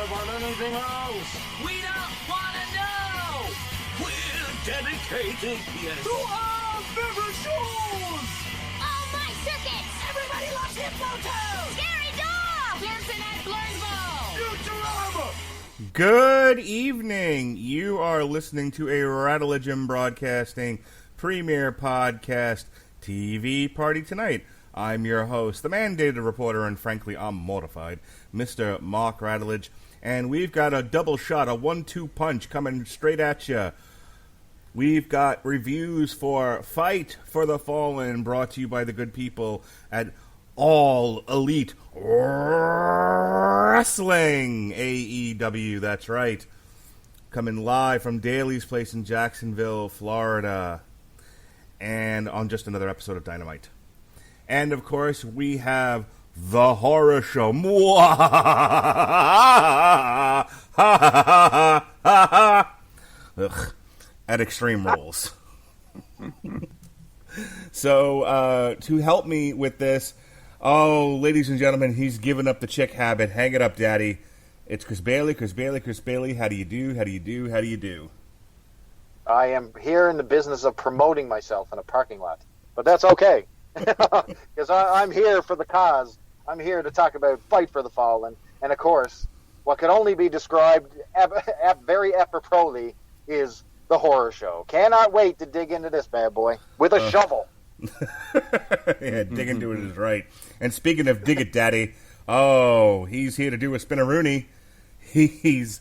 about anything else. We don't want to know. We're dedicated, yes, To our favorite shows. Oh, my circuits! Everybody loves Hippo Toes. Scary Dog! Clemson at Blurnsville. Futurama. Good evening. You are listening to a Rattlegium Broadcasting premiere podcast TV party tonight. I'm your host, the mandated reporter, and frankly, I'm mortified, Mr. Mark Rattledge, and we've got a double shot, a 1-2 punch coming straight at you. We've got reviews for Fight for the Fallen, brought to you by the good people at All Elite Wrestling, AEW, that's right. Coming live from Daly's Place in Jacksonville, Florida, and on just another episode of Dynamite. And, of course, we have The Horror Show. Ugh. At Extreme Rules. So, to help me with this, ladies and gentlemen, he's given up the chick habit. Hang it up, Daddy. It's Chris Bailey. How do you do? I am here in the business of promoting myself in a parking lot. But that's okay. Because I'm here for the cause. I'm here to talk about Fight for the Fallen. And, of course, what could only be described very appropriately is The Horror Show. Cannot wait to dig into this bad boy with a shovel. Yeah, dig into it is right. And speaking of dig it, Daddy, he's here to do a spinaroonie. He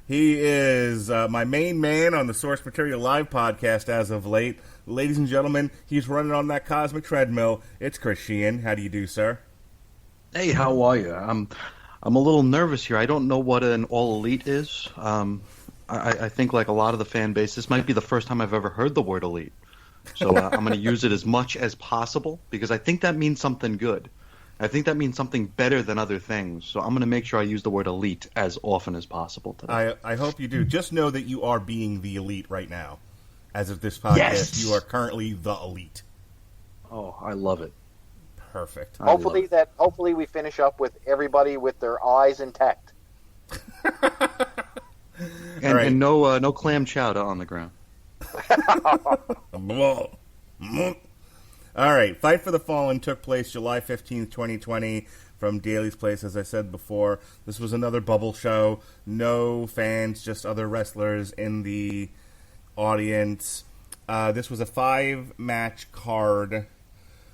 is my main man on the Source Material Live podcast as of late. Ladies and gentlemen, he's running on that cosmic treadmill. It's Chris Sheehan. How do you do, sir? Hey, how are you? I'm a little nervous here. I don't know what an All Elite is. I think, like a lot of the fan base, this might be the first time I've ever heard the word elite. So I'm going to use it as much as possible because I think that means something good. I think that means something better than other things. So I'm going to make sure I use the word elite as often as possible today. I hope you do. Just know that you are being the elite right now. As of this podcast, Yes! You are currently the elite. Oh, I love it. Perfect. Hopefully we finish up with everybody with their eyes intact. And, right. and no clam chowder on the ground. All right, Fight for the Fallen took place July 15th, 2020, from Daly's Place, as I said before. This was another bubble show. No fans, just other wrestlers in the audience. This was a 5-match card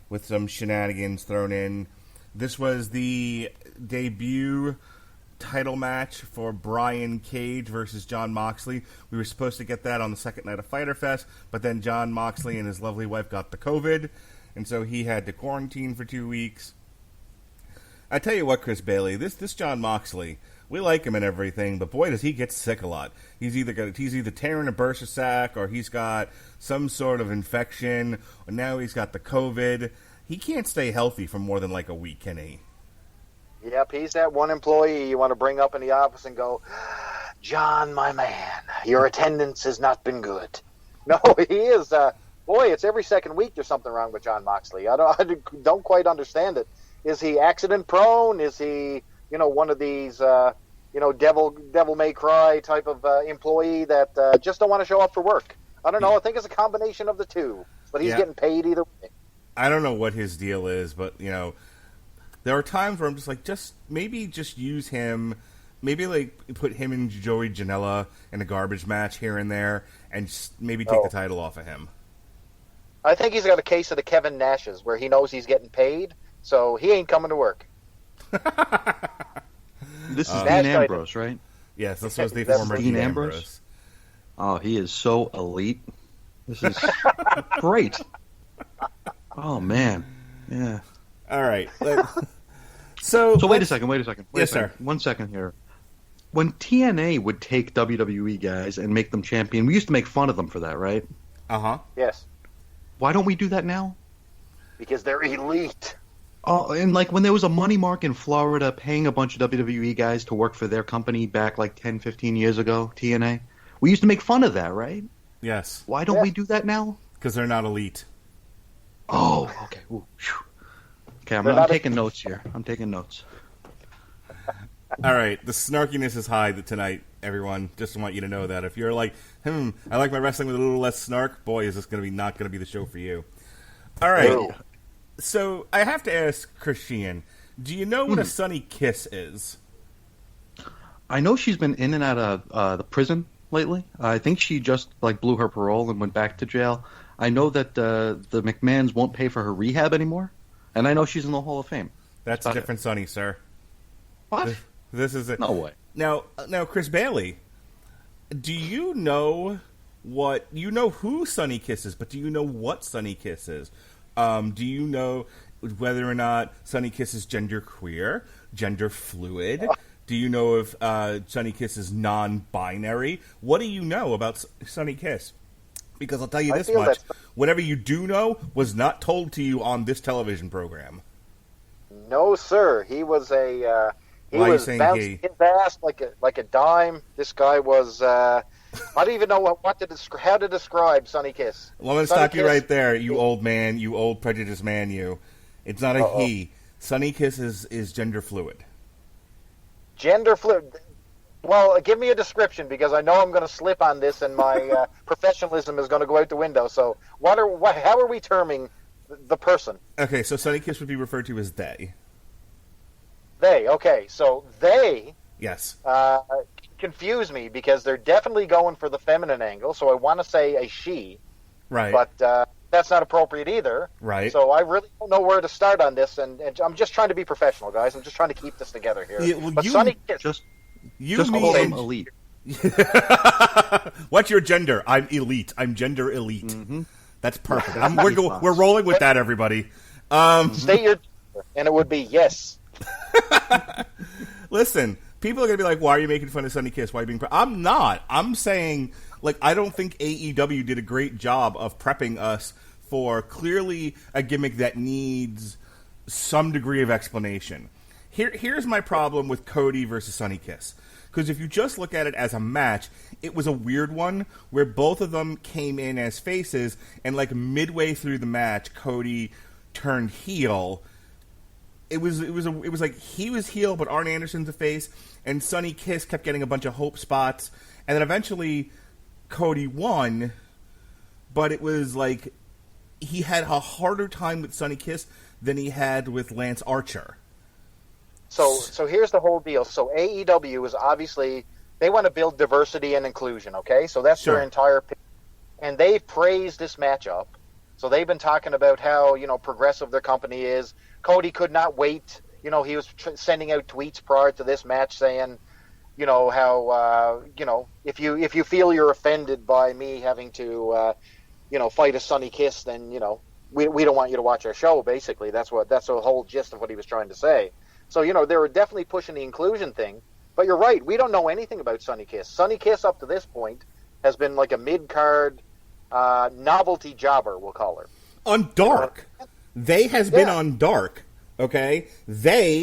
with some shenanigans thrown in. This was the debut title match for Brian Cage versus Jon Moxley. We were supposed to get that on the second night of Fyter Fest, but then Jon Moxley and his lovely wife got the COVID, and so he had to quarantine for 2 weeks. I tell you what, Chris Bailey, this Jon Moxley, we like him and everything, but boy, does he get sick a lot. He's either tearing a bursa sac, or he's got some sort of infection, or now he's got the COVID. He can't stay healthy for more than like a week, can he? Yep, he's that one employee you want to bring up in the office and go, John, my man, your attendance has not been good. No, he is. Boy, it's every second week there's something wrong with Jon Moxley. I don't quite understand it. Is he accident prone? Is he, one of these, devil may cry type of employee that just don't want to show up for work? I don't know. I think it's a combination of the two, but he's getting paid either way. I don't know what his deal is, but there are times where I'm just like, maybe use him, maybe like put him and Joey Janela in a garbage match here and there, and just maybe take the title off of him. I think he's got a case of the Kevin Nashes where he knows he's getting paid, so he ain't coming to work. This is Dean Ambrose, right? Yes, this was the former Dean Ambrose. Oh, he is so elite. This is great. Oh, man. Yeah. All right. So wait a second. Yes, sir. 1 second here. When TNA would take WWE guys and make them champion, we used to make fun of them for that, right? Uh-huh. Yes. Why don't we do that now? Because they're elite. Oh, and like when there was a money mark in Florida paying a bunch of WWE guys to work for their company back like 10, 15 years ago, TNA, we used to make fun of that, right? Yes. Why don't we do that now? Because they're not elite. Oh, okay. Ooh, okay, I'm taking notes here. I'm taking notes. All right, the snarkiness is high tonight, everyone. Just want you to know that. If you're like, I like my wrestling with a little less snark, boy, is this going to be not going to be the show for you. All right. No. So I have to ask Christian, do you know what a sunny kiss is? I know she's been in and out of the prison lately. I think she just blew her parole and went back to jail. I know that the McMahons won't pay for her rehab anymore, and I know she's in the Hall of Fame. That's a different Sunny, sir. What? This is it. No way. Now, Chris Bailey, do you know who Sunny Kiss is, but do you know what Sunny Kiss is? Do you know whether or not Sunny Kiss is genderqueer, gender fluid? Do you know if Sunny Kiss is non-binary? What do you know about Sunny Kiss? Because I'll tell you this much: whatever you do know was not told to you on this television program. No, sir. He was he Why was are you bouncing his ass like a dime. This guy was. I don't even know how to describe Sunny Kiss. Well, I'm going to stop you right there, you old man, you old prejudiced man. You. It's not a he. Sunny Kiss is gender fluid. Gender fluid. Well, give me a description because I know I'm going to slip on this, and my professionalism is going to go out the window. So, how are we terming the person? Okay, so Sunny Kiss would be referred to as they. They. Okay, so they. Yes. Confuse me because they're definitely going for the feminine angle. So I want to say a she. Right. But that's not appropriate either. Right. So I really don't know where to start on this, and I'm just trying to be professional, guys. I'm just trying to keep this together here. Yeah, well, but Sunny Kiss. Just You call them elite. What's your gender? I'm elite. I'm gender elite. Mm-hmm. That's perfect. We're rolling with that, everybody. State your gender, and it would be yes. Listen, people are going to be like, why are you making fun of Sunny Kiss? Why are you being... I'm not. I'm saying, I don't think AEW did a great job of prepping us for clearly a gimmick that needs some degree of explanation. Here's my problem with Cody versus Sunny Kiss. Because if you just look at it as a match, it was a weird one where both of them came in as faces, and midway through the match, Cody turned heel. It was like he was heel, but Arn Anderson's a face, and Sunny Kiss kept getting a bunch of hope spots, and then eventually Cody won, but it was like he had a harder time with Sunny Kiss than he had with Lance Archer. So here's the whole deal. So AEW is obviously, they want to build diversity and inclusion, okay? So that's their entire pitch. And they've praised this matchup. So they've been talking about how, progressive their company is. Cody could not wait. He was sending out tweets prior to this match saying, how, if you feel you're offended by me having to, fight a Sunny Kiss, then, we don't want you to watch our show, basically. That's the whole gist of what he was trying to say. So, they were definitely pushing the inclusion thing. But you're right. We don't know anything about Sunny Kiss. Sunny Kiss, up to this point, has been like a mid-card novelty jobber, we'll call her. On Dark. They has been on Dark, okay? They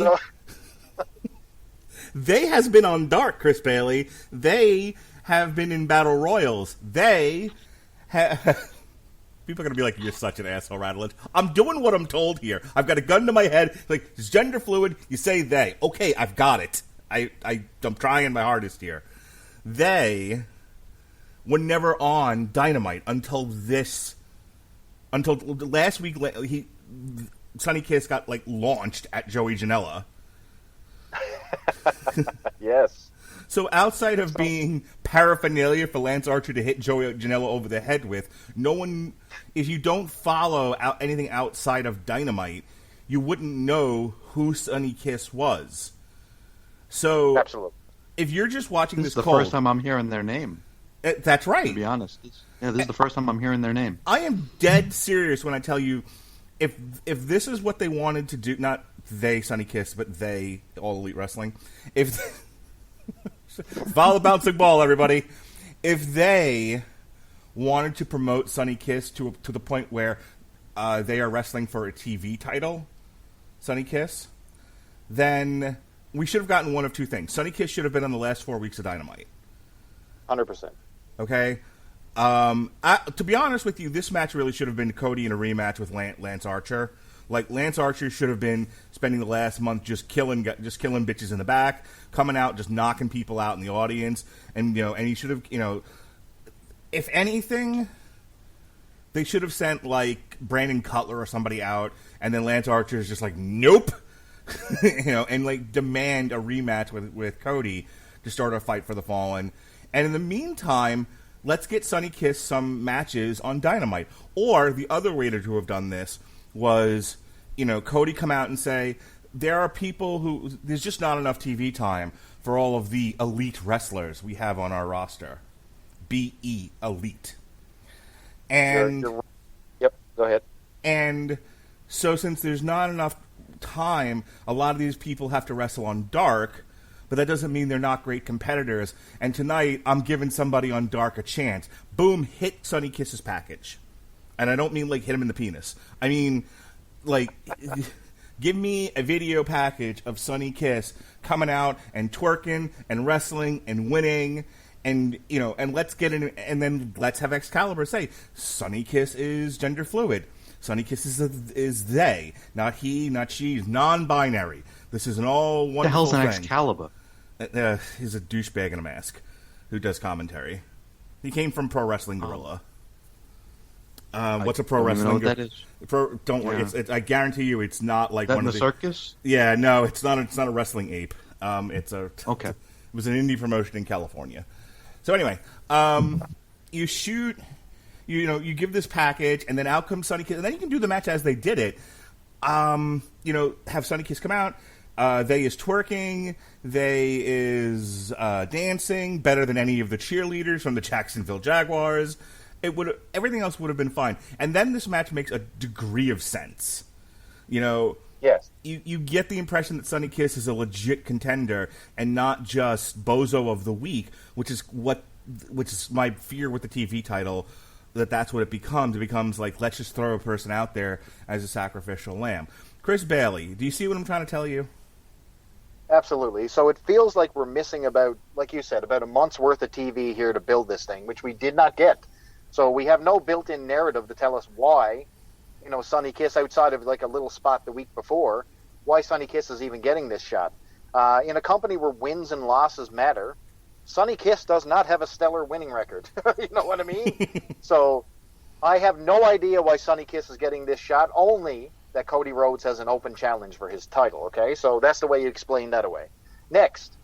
has been on Dark, Chris Bailey. They have been in Battle Royals. They have... People are going to be like, you're such an asshole, Rattledge. I'm doing what I'm told here. I've got a gun to my head. It's gender fluid. You say they. Okay, I've got it. I'm trying my hardest here. They were never on Dynamite until last week. Sunny Kiss got, launched at Joey Janela. Yes. So outside of being paraphernalia for Lance Archer to hit Joey Janela over the head with, no one, if you don't follow anything outside of Dynamite, you wouldn't know who Sunny Kiss was. So, absolutely. If you're just watching this is the first time I'm hearing their name. That's right. To be honest, this is the first time I'm hearing their name. I am dead serious when I tell you, if this is what they wanted to do, not they Sunny Kiss, but they All Elite Wrestling, if follow the bouncing ball, everybody. If they wanted to promote Sunny Kiss to the point where they are wrestling for a TV title, Sunny Kiss, then we should have gotten one of two things. Sunny Kiss should have been on the last 4 weeks of Dynamite. 100%. Okay? To be honest with you, this match really should have been Cody in a rematch with Lance Archer. Like, Lance Archer should have been spending the last month just killing bitches in the back, coming out, just knocking people out in the audience, and and he should have, if anything, they should have sent like Brandon Cutler or somebody out, and then Lance Archer is just like, nope, and like demand a rematch with Cody to start a fight for the Fallen. And in the meantime, let's get Sonny Kiss some matches on Dynamite. Or the other way to have done this was, Cody come out and say, there are people who, there's just not enough TV time for all of the elite wrestlers we have on our roster. B-E, elite. And Yep, go ahead. And so since there's not enough time, a lot of these people have to wrestle on Dark, but that doesn't mean they're not great competitors. And tonight, I'm giving somebody on Dark a chance. Boom, hit Sonny Kiss's package. And I don't mean, like, hit him in the penis. I mean, like, give me a video package of Sonny Kiss coming out and twerking and wrestling and winning. And, and let's get in, and then let's have Excalibur say, Sonny Kiss is gender fluid. Sonny Kiss is they, not he, not she, non-binary. This is an all wonderful the hell's an thing. Excalibur? He's a douchebag in a mask who does commentary. He came from Pro Wrestling Guerrilla. What's a Pro Wrestling Guerrilla? That is. Don't worry. It's, I guarantee you, it's not like that one in of the circus. Yeah, no, it's not. It's not a wrestling ape. Okay. It was an indie promotion in California. So anyway, you shoot. You give this package, and then out comes Sonny Kiss, and then you can do the match as they did it. Have Sonny Kiss come out. They is twerking. They is dancing better than any of the cheerleaders from the Jacksonville Jaguars. Everything else would have been fine. And then this match makes a degree of sense. Yes. You get the impression that Sonny Kiss is a legit contender and not just Bozo of the Week, which is my fear with the TV title. That's what it becomes. It becomes like, let's just throw a person out there as a sacrificial lamb. Chris Bailey, do you see what I'm trying to tell you? Absolutely. So it feels like we're missing about, like you said, about a month's worth of TV here to build this thing, which we did not get. So we have no built-in narrative to tell us why, Sonny Kiss, outside of like a little spot the week before, why Sonny Kiss is even getting this shot. In a company where wins and losses matter, Sonny Kiss does not have a stellar winning record. You know what I mean? So I have no idea why Sonny Kiss is getting this shot, only that Cody Rhodes has an open challenge for his title, okay? So that's the way you explain that away. Next,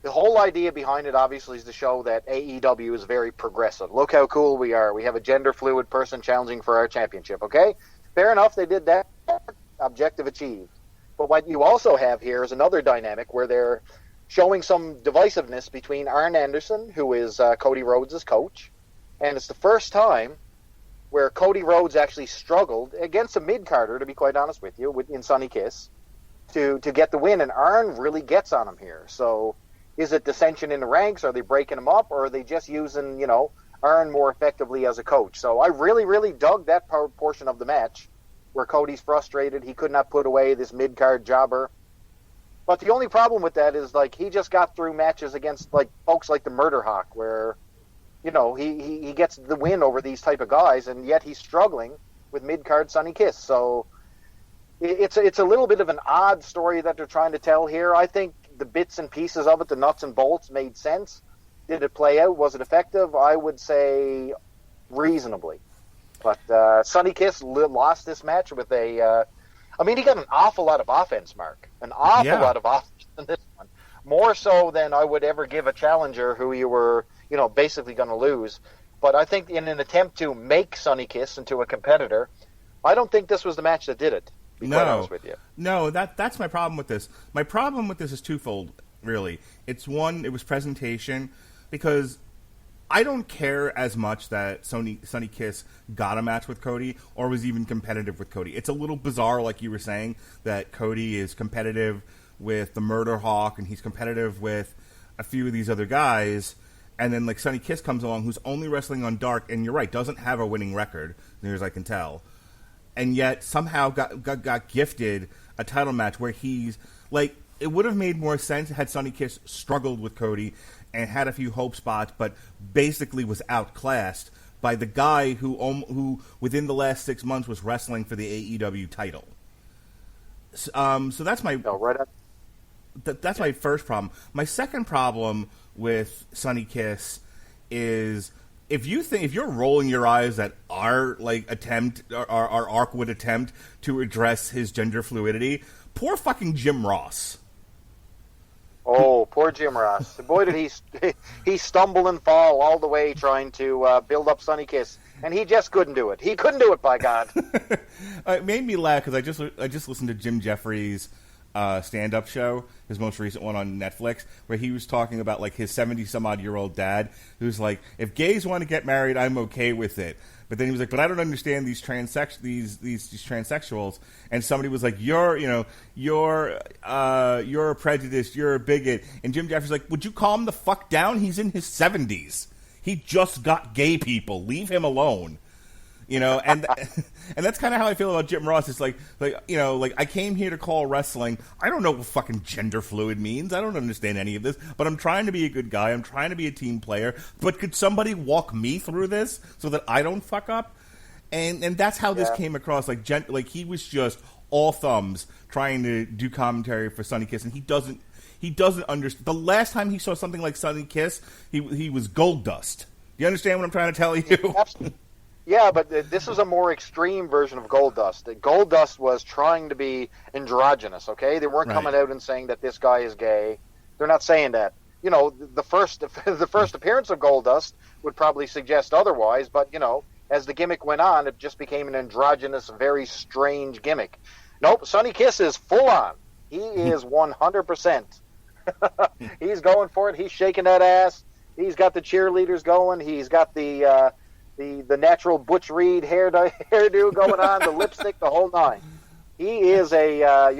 the whole idea behind it, obviously, is to show that AEW is very progressive. Look how cool we are. We have a gender-fluid person challenging for our championship, okay? Fair enough, they did that. Objective achieved. But what you also have here is another dynamic where they're showing some divisiveness between Arn Anderson, who is Cody Rhodes' coach, and it's the first time where Cody Rhodes actually struggled against a mid-carder, to be quite honest with you, in Sonny Kiss, to get the win, and Arn really gets on him here. So is it dissension in the ranks? Are they breaking him up, or are they just using, Arn more effectively as a coach? So I really, really dug that portion of the match where Cody's frustrated. He could not put away this mid-card jobber. But the only problem with that is, like, he just got through matches against, like, folks like the Murder Hawk, where, he gets the win over these type of guys, and yet he's struggling with mid-card Sonny Kiss. So it's a little bit of an odd story that they're trying to tell here. I think the bits and pieces of it, the nuts and bolts, made sense. Did it play out? Was it effective? I would say reasonably. But Sonny Kiss lost this match with he got an awful lot of offense, Mark. An awful lot of offense in this one. More so than I would ever give a challenger who you were, basically going to lose. But I think in an attempt to make Sonny Kiss into a competitor, I don't think this was the match that did it, to be quite honest with you. No, that's my problem with this. My problem with this is twofold, really. It's one, it was presentation, because I don't care as much that Sonny Kiss got a match with Cody or was even competitive with Cody. It's a little bizarre, like you were saying, that Cody is competitive with the Murder Hawk and he's competitive with a few of these other guys, and then like Sonny Kiss comes along, who's only wrestling on Dark, and you're right, doesn't have a winning record, as near as I can tell, and yet somehow got gifted a title match where he's like, it would have made more sense had Sonny Kiss struggled with Cody and had a few hope spots, but basically was outclassed by the guy who within the last 6 months was wrestling for the AEW title. So that's my No, right up. that's my first problem. My second problem with Sonny Kiss is if you're rolling your eyes at our our awkward attempt to address his gender fluidity, poor fucking Jim Ross. Oh, poor Jim Ross. Boy, did he stumble and fall all the way trying to build up Sonny Kiss, and he just couldn't do it. He couldn't do it, by God. It made me laugh because I just listened to Jim Jeffries' stand-up show, his most recent one on Netflix, where he was talking about like his 70-some-odd-year-old dad, who's like, if gays want to get married, I'm okay with it. But then he was like, but I don't understand these transsexuals. And somebody was like, you're a prejudiced, you're a bigot. And Jim Jeffries was like, would you calm the fuck down? He's in his 70s. He just got gay people. Leave him alone. You know, and that's kind of how I feel about Jim Ross. It's like I came here to call wrestling. I don't know what fucking gender fluid means. I don't understand any of this. But I'm trying to be a good guy. I'm trying to be a team player. But could somebody walk me through this so that I don't fuck up? And that's how this came across. Like he was just all thumbs trying to do commentary for Sonny Kiss, and he doesn't understand. The last time he saw something like Sonny Kiss, he was gold dust. Do you understand what I'm trying to tell you? Absolutely. Yeah, but this is a more extreme version of Goldust. Goldust was trying to be androgynous, okay? They weren't coming out and saying that this guy is gay. They're not saying that. You know, the first appearance of Goldust would probably suggest otherwise, but, you know, as the gimmick went on, it just became an androgynous, very strange gimmick. Nope, Sonny Kiss is full on. He is 100%. He's going for it. He's shaking that ass. He's got the cheerleaders going. He's got the natural Butch Reed hairdo going on, the lipstick, the whole nine. He is a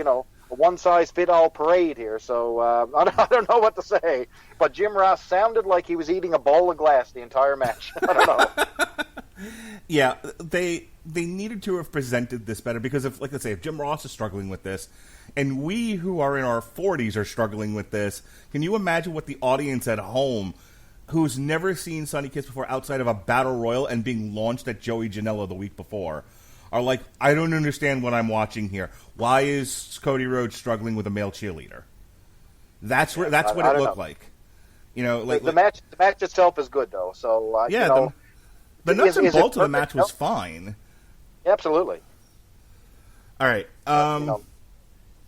one-size-fit-all parade here, so I don't know what to say. But Jim Ross sounded like he was eating a bowl of glass the entire match. I don't know. Yeah, they needed to have presented this better because if Jim Ross is struggling with this, and we who are in our 40s are struggling with this, can you imagine what the audience at home, who's never seen Sonny Kiss before outside of a battle royal and being launched at Joey Janela the week before, are like, I don't understand what I'm watching here. Why is Cody Rhodes struggling with a male cheerleader? That's what it looked like. You know, the match itself is good though. So the nuts and bolts of the match was fine. Absolutely. All right.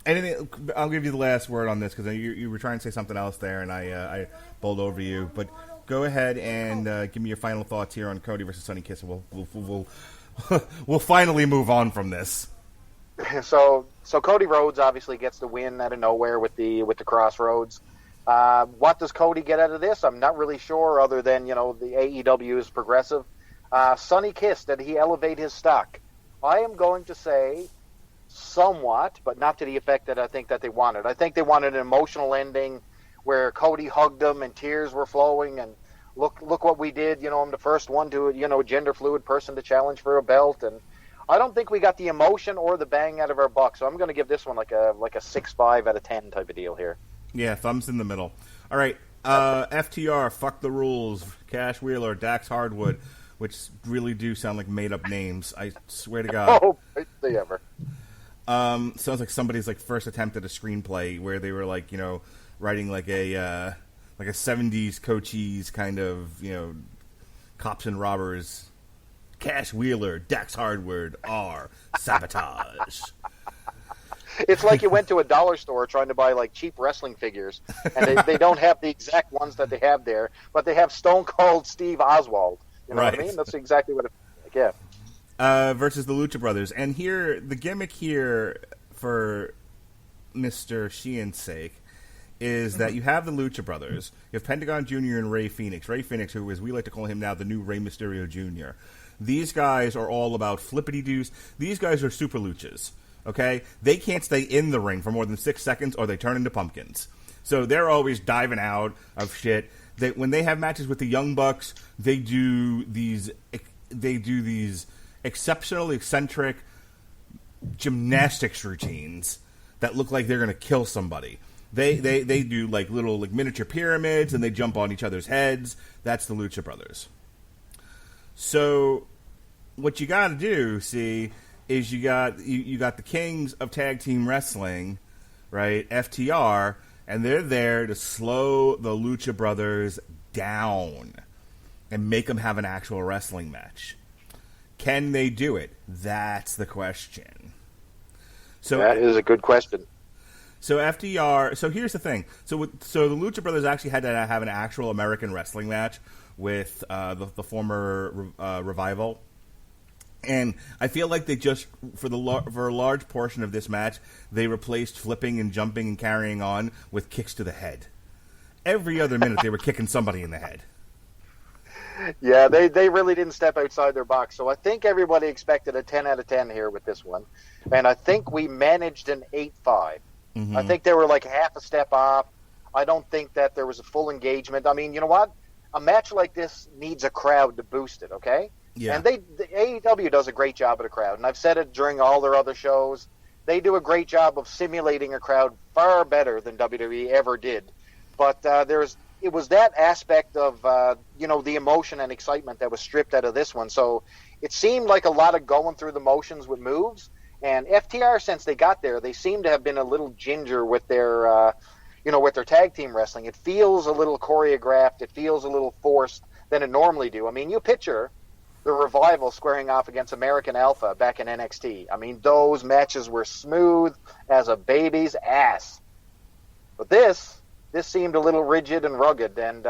Anything? I'll give you the last word on this because you were trying to say something else there, and I bowled over you. But go ahead and give me your final thoughts here on Cody versus Sonny Kiss, and we'll finally move on from this. So Cody Rhodes obviously gets the win out of nowhere with the Crossroads. What does Cody get out of this? I'm not really sure. Other than the AEW is progressive. Sonny Kiss, did he elevate his stock? I am going to say somewhat, but not to the effect that I think that they wanted. I think they wanted an emotional ending where Cody hugged him and tears were flowing and look what we did. I'm the first one to gender fluid person to challenge for a belt, and I don't think we got the emotion or the bang out of our buck. So I'm going to give this one like a 6.5 out of 10 type of deal here. Yeah, thumbs in the middle. All right, FTR, Fuck the Rules, Cash Wheeler, Dax Hardwood, which really do sound like made-up names. I swear to God. Oh, they ever. Sounds like somebody's first attempt at a screenplay where they were writing like a 70s Cochise kind of cops and robbers. Cash Wheeler, Dax Hardwood, Sabotage. It's like you went to a dollar store trying to buy cheap wrestling figures, and they don't have the exact ones that they have there, but they have Stone Cold Steve Oswald. You know what I mean? That's exactly what it's like, yeah. Versus the Lucha Brothers. And here, the gimmick here for Mr. Sheehan's sake is that you have the Lucha Brothers. You have Pentagon Jr. and Rey Fenix. Rey Fenix, who, as we like to call him now, the new Rey Mysterio Jr. These guys are all about flippity-doos. These guys are super luchas, okay? They can't stay in the ring for more than 6 seconds or they turn into pumpkins. So they're always diving out of shit. When they have matches with the Young Bucks, they do these exceptionally eccentric gymnastics routines that look like they're going to kill somebody. They do little miniature pyramids and they jump on each other's heads. That's the Lucha Brothers. So what you got to do, is you got the kings of tag team wrestling, right? FTR, and they're there to slow the Lucha Brothers down and make them have an actual wrestling match. Can they do it? That's the question. So that is a good question. So FTR. So here's the thing. So the Lucha Brothers actually had to have an actual American wrestling match with the former Revival, and I feel like they just for a large portion of this match they replaced flipping and jumping and carrying on with kicks to the head. Every other minute they were kicking somebody in the head. Yeah, they really didn't step outside their box. So I think everybody expected a 10 out of 10 here with this one, and I think we managed an 8-5. Mm-hmm. I think they were like half a step off. I don't think that there was a full engagement. I mean, you know what? A match like this needs a crowd to boost it, okay? Yeah. And the AEW does a great job of the crowd, and I've said it during all their other shows. They do a great job of simulating a crowd far better than WWE ever did. But it was that aspect of the emotion and excitement that was stripped out of this one. So it seemed like a lot of going through the motions with moves. And FTR, since they got there, they seem to have been a little ginger with their with their tag team wrestling. It feels a little choreographed. It feels a little forced than it normally do. I mean, you picture the Revival squaring off against American Alpha back in NXT. I mean, those matches were smooth as a baby's ass. But this seemed a little rigid and rugged, and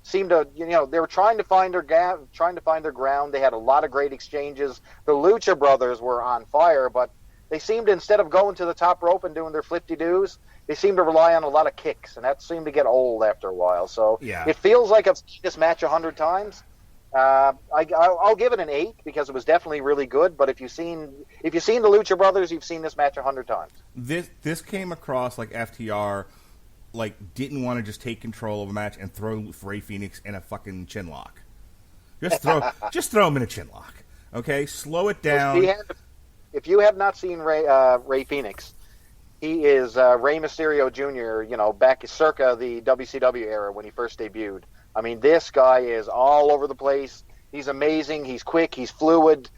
seemed to, they were trying to find their ground. They had a lot of great exchanges. The Lucha Brothers were on fire, but they seemed to, instead of going to the top rope and doing their flip-de-doos, they seemed to rely on a lot of kicks, and that seemed to get old after a while. So yeah. It feels like I've seen this match 100 times. I'll give it an 8 because it was definitely really good. But if you've seen the Lucha Brothers, you've seen this match 100 times. This came across like FTR didn't want to just take control of a match and throw Ray Phoenix in a fucking chin lock. Just throw him in a chin lock. Okay, slow it down. If you have not seen Ray Phoenix, he is Rey Mysterio Jr. Back circa the WCW era when he first debuted. I mean, this guy is all over the place. He's amazing. He's quick. He's fluid,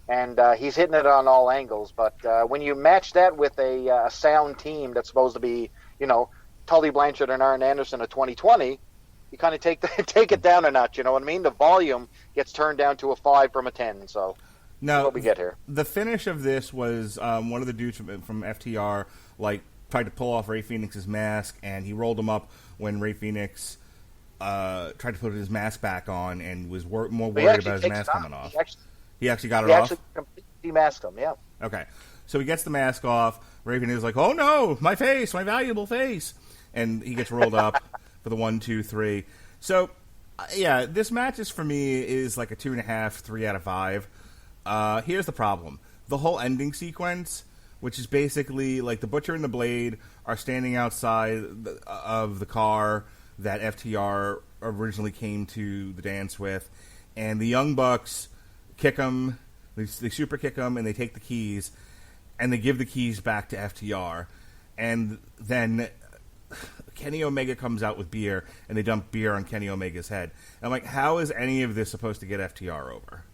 and he's hitting it on all angles. But when you match that with a sound team that's supposed to be, Tully Blanchard and Arn Anderson of 2020, you kind of take it down a notch. You know what I mean? The volume gets turned down to a 5 from a 10. So now, that's what we get here. The finish of this was one of the dudes from FTR tried to pull off Ray Phoenix's mask, and he rolled him up when Ray Phoenix tried to put his mask back on and was more worried about his mask coming off. He actually got it off? He actually completely demasked him, yeah. Okay. So he gets the mask off. Ray Phoenix is like, oh no, my face, my valuable face. And he gets rolled up for the 1, 2, 3. So, yeah, this match for me is like a 2.5, 3 out of 5. Here's the problem. The whole ending sequence, which is basically like the Butcher and the Blade are standing outside of the car that FTR originally came to the dance with, and the Young Bucks kick them, they super kick them, and they take the keys, and they give the keys back to FTR, and then Kenny Omega comes out with beer, and they dump beer on Kenny Omega's head. And I'm like, how is any of this supposed to get FTR over?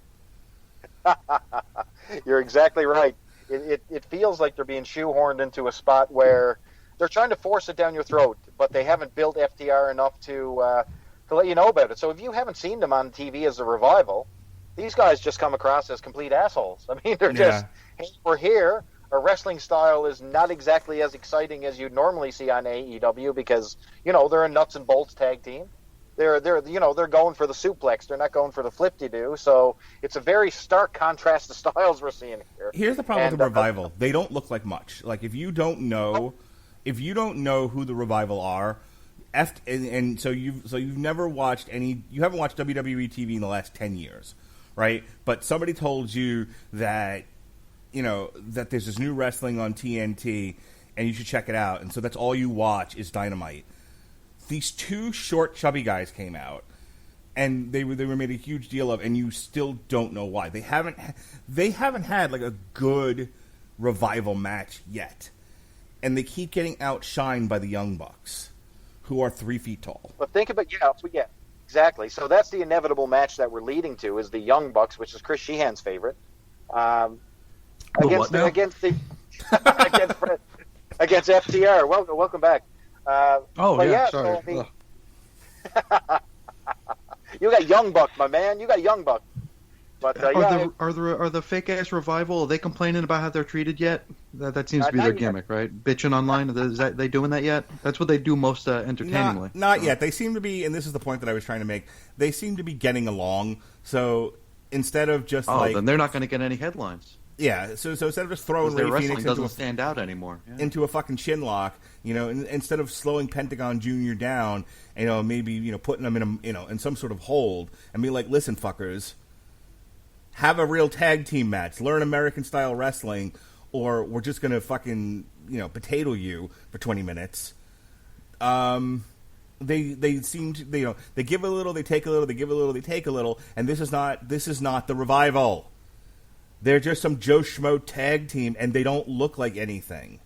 You're exactly right. It feels like they're being shoehorned into a spot where they're trying to force it down your throat, but they haven't built FTR enough to let you know about it. So if you haven't seen them on TV as a Revival, these guys just come across as complete assholes. I mean, they're just, hey, we're here. Our wrestling style is not exactly as exciting as you'd normally see on AEW because, they're a nuts and bolts tag team. They're going for the suplex. They're not going for the flip-de-doo. So it's a very stark contrast to styles we're seeing here. Here's the problem with the Revival. They don't look like much. Like, if you don't know who the Revival are, so you've never watched you haven't watched WWE TV in the last 10 years, right? But somebody told you that, that there's this new wrestling on TNT and you should check it out. And so that's all you watch is Dynamite. These two short, chubby guys came out, and they were made a huge deal of, and you still don't know why. They haven't had like a good Revival match yet, and they keep getting outshined by the Young Bucks, who are 3 feet tall. But think about exactly. So that's the inevitable match that we're leading to is the Young Bucks, which is Chris Sheehan's favorite. against now? against the against FTR. Welcome back. Sorry. So, I mean, you got Young Buck, my man. You got Young Buck. But are the fake ass Revival? Are they complaining about how they're treated yet? That seems to be their gimmick, right? Bitching online. Is they doing that yet? That's what they do most entertainingly. Not yet. They seem to be, and this is the point that I was trying to make. They seem to be getting along. So instead of just then they're not going to get any headlines. Yeah, so instead of just throwing Ray Phoenix doesn't stand out anymore into a fucking chin lock, instead of slowing Pentagon Jr. down, maybe putting them in some sort of hold and be like, listen, fuckers, have a real tag team match, learn American style wrestling, or we're just gonna fucking potato you for 20 minutes. They seem to they give a little, they take a little, they give a little, they take a little, and this is not the Revival. They're just some Joe Schmo tag team, and they don't look like anything.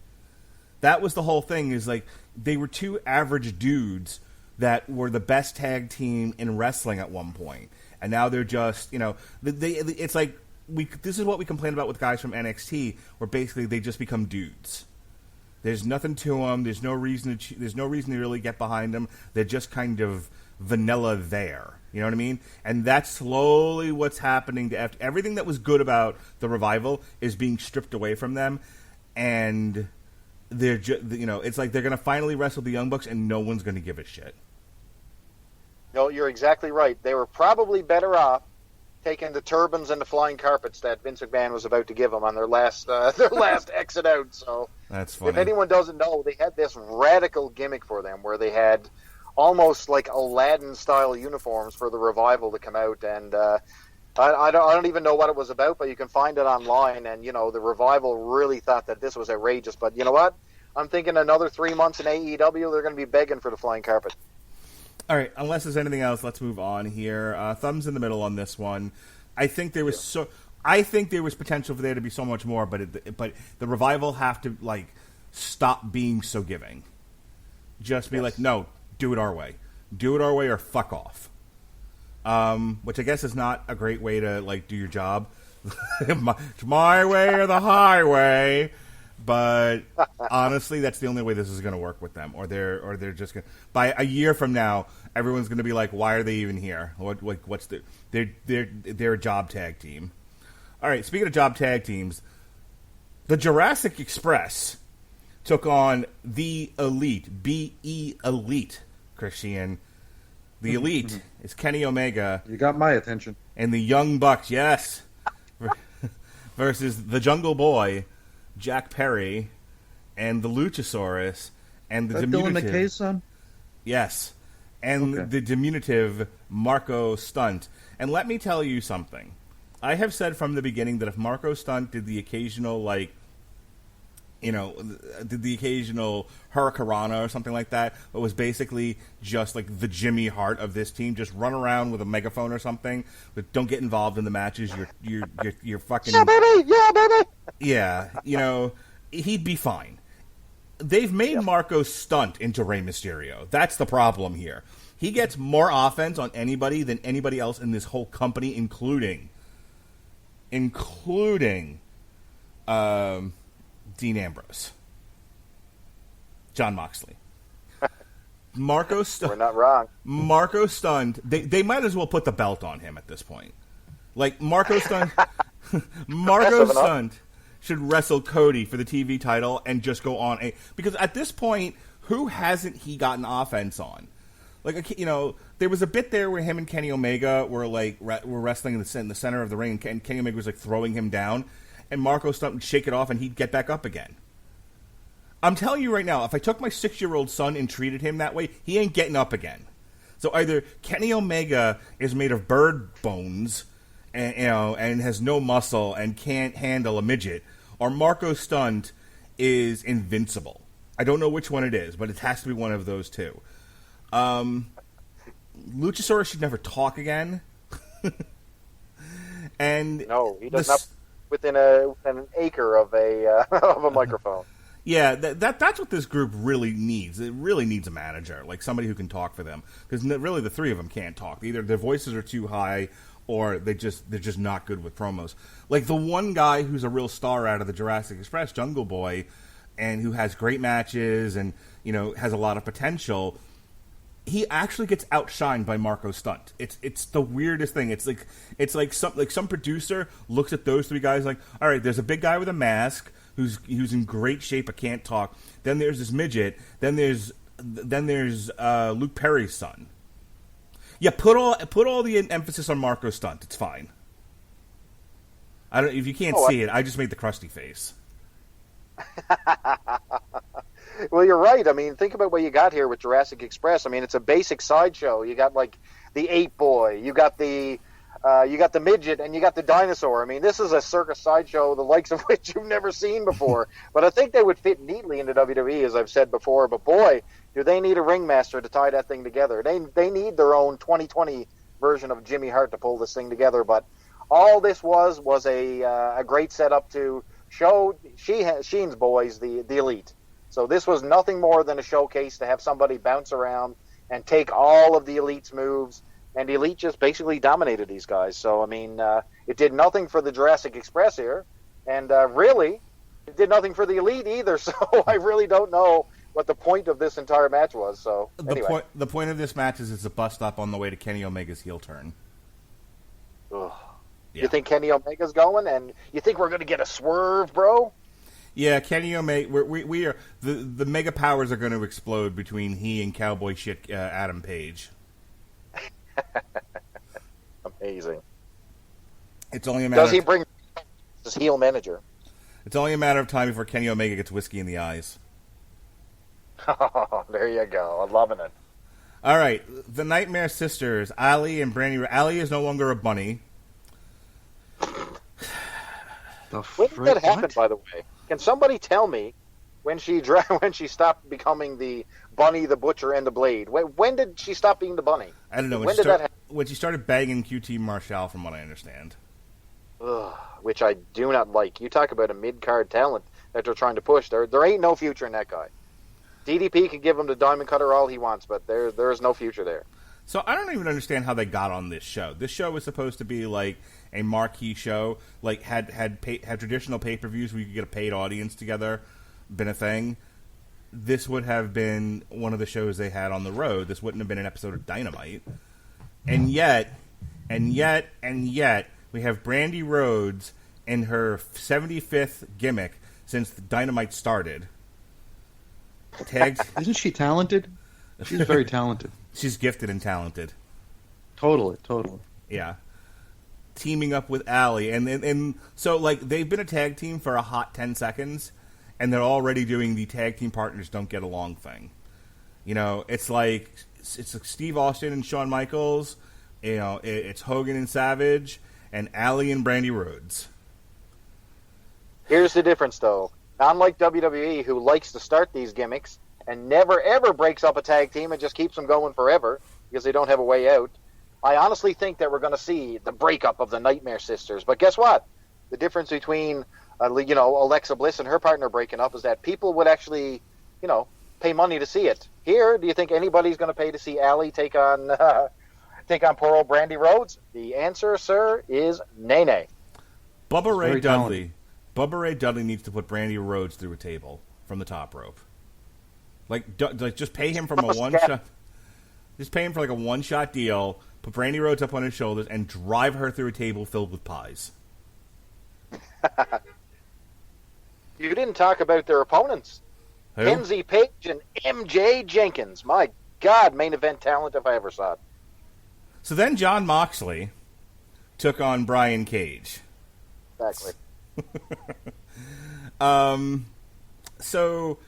That was the whole thing, is like, they were two average dudes that were the best tag team in wrestling at one point. And now they're just, it's like, this is what we complain about with guys from NXT, where basically they just become dudes. There's nothing to them. There's no reason to really get behind them. They're just kind of vanilla there. You know what I mean? And that's slowly what's happening to everything that was good about the Revival is being stripped away from them, and they're it's like they're going to finally wrestle the Young Bucks, and no one's going to give a shit. No, you're exactly right. They were probably better off taking the turbans and the flying carpets that Vince McMahon was about to give them on their last exit out. So that's funny. If anyone doesn't know, they had this radical gimmick for them where they had almost like Aladdin-style uniforms for the Revival to come out, and I don't even know what it was about, but you can find it online, and, the Revival really thought that this was outrageous, but you know what? I'm thinking another 3 months in AEW, they're going to be begging for the flying carpet. All right, unless there's anything else, let's move on here. Thumbs in the middle on this one. I think there was potential for there to be so much more, but the Revival have to, stop being so giving. Just be like, no, do it our way. Do it our way or fuck off. Which I guess is not a great way to, do your job. my way or the highway. But honestly, that's the only way this is going to work with them. Or they're just going to... By a year from now, everyone's going to be like, why are they even here? What's the... They're a job tag team. All right, speaking of job tag teams, the Jurassic Express took on the Elite, B-E Elite, Christian. The Elite is Kenny Omega. You got my attention. And the Young Bucks, yes. Versus the Jungle Boy, Jack Perry, and the Luchasaurus, and the diminutive... Dylan McKay's son? Yes. And the diminutive Marco Stunt. And let me tell you something. I have said from the beginning that if Marco Stunt did the occasional, did the occasional Hurricanrana or something like that, but was basically just like the Jimmy Hart of this team, just run around with a megaphone or something, but don't get involved in the matches. You're fucking... Yeah, baby! Yeah, baby! Yeah, he'd be fine. They've made Marco Stunt into Rey Mysterio. That's the problem here. He gets more offense on anybody than anybody else in this whole company, including Dean Ambrose, John Moxley, Marco Stunt. We're not wrong. Marco Stunt. They might as well put the belt on him at this point. Like Marco Stunt. Marco Stunt should wrestle Cody for the TV title and just go on because at this point, who hasn't he gotten offense on? There was a bit there where him and Kenny Omega were were wrestling in the center of the ring, and Kenny Omega was throwing him down. And Marco Stunt would shake it off, and he'd get back up again. I'm telling you right now, if I took my 6-year-old son and treated him that way, he ain't getting up again. So either Kenny Omega is made of bird bones, and has no muscle and can't handle a midget, or Marco Stunt is invincible. I don't know which one it is, but it has to be one of those two. Luchasaurus should never talk again. And no, he does not. Within an acre of a microphone. Yeah, that's what this group really needs. It really needs a manager, like somebody who can talk for them. Because really, the three of them can't talk. Either their voices are too high, or they're just not good with promos. Like the one guy who's a real star out of the Jurassic Express, Jungle Boy, and who has great matches and has a lot of potential. He actually gets outshined by Marco Stunt. It's the weirdest thing. It's like some producer looks at those three guys like, all right, there's a big guy with a mask who's in great shape but can't talk. Then there's this midget. Then there's Luke Perry's son. Yeah, put all the emphasis on Marco Stunt. It's fine. I don't. If you can't see it, I just made the crusty face. Well, you're right. I mean, think about what you got here with Jurassic Express. I mean, it's a basic sideshow. You got like the ape boy, you got the midget, and you got the dinosaur. I mean, this is a circus sideshow, the likes of which you've never seen before. But I think they would fit neatly into WWE, as I've said before. But boy, do they need a ringmaster to tie that thing together. They need their own 2020 version of Jimmy Hart to pull this thing together. But all this was a great setup to show Sheen's boys the elite. So this was nothing more than a showcase to have somebody bounce around and take all of the Elite's moves, and the Elite just basically dominated these guys. So, I mean, it did nothing for the Jurassic Express here, and really, it did nothing for the Elite either, so I really don't know what the point of this entire match was. So anyway. The point of this match is it's a bus stop on the way to Kenny Omega's heel turn. Ugh. Yeah. You think Kenny Omega's going, and you think we're going to get a swerve, bro? Yeah, Kenny Omega. We are the mega powers are going to explode between he and cowboy shit Adam Page. Amazing. It's only a matter. Does he bring his heel manager? It's only a matter of time before Kenny Omega gets whiskey in the eyes. Oh, there you go. I'm loving it. All right, the Nightmare Sisters, Ali and Brandy. Ali is no longer a bunny. When did that happen, by the way? Can somebody tell me when she stopped becoming the Bunny, the Butcher, and the Blade? When did she stop being the Bunny? I don't know. When did that happen? When she started bagging QT Marshall, from what I understand. Ugh, which I do not like. You talk about a mid-card talent that they're trying to push. There ain't no future in that guy. DDP can give him the Diamond Cutter all he wants, but there is no future there. So I don't even understand how they got on this show. This show was supposed to be like a marquee show, like had traditional pay-per-views where you could get a paid audience together, been a thing. This would have been one of the shows they had on the road. This wouldn't have been an episode of Dynamite. And yet, we have Brandy Rhodes in her 75th gimmick since Dynamite started. Tagged. Isn't she talented? She's very talented. She's gifted and talented. Totally. Yeah. Teaming up with Allie. And so, like, they've been a tag team for a hot 10 seconds, and they're already doing the tag team partners don't get along thing. It's like Steve Austin and Shawn Michaels. It's Hogan and Savage, and Allie and Brandy Rhodes. Here's the difference, though. Unlike WWE, who likes to start these gimmicks and never, ever breaks up a tag team and just keeps them going forever because they don't have a way out, I honestly think that we're going to see the breakup of the Nightmare Sisters. But guess what? The difference between, Alexa Bliss and her partner breaking up is that people would actually, pay money to see it. Here, do you think anybody's going to pay to see Allie take on poor old Brandy Rhodes? The answer, sir, is nay. Bubba Ray Dudley needs to put Brandy Rhodes through a table from the top rope. Like just pay him from a one shot. Just pay him for like a one-shot deal. Put Brandy Rhodes up on his shoulders and drive her through a table filled with pies. You didn't talk about their opponents. Who? Kenzie Page and MJ Jenkins. My God, main event talent if I ever saw it. So then Jon Moxley took on Brian Cage. Exactly. So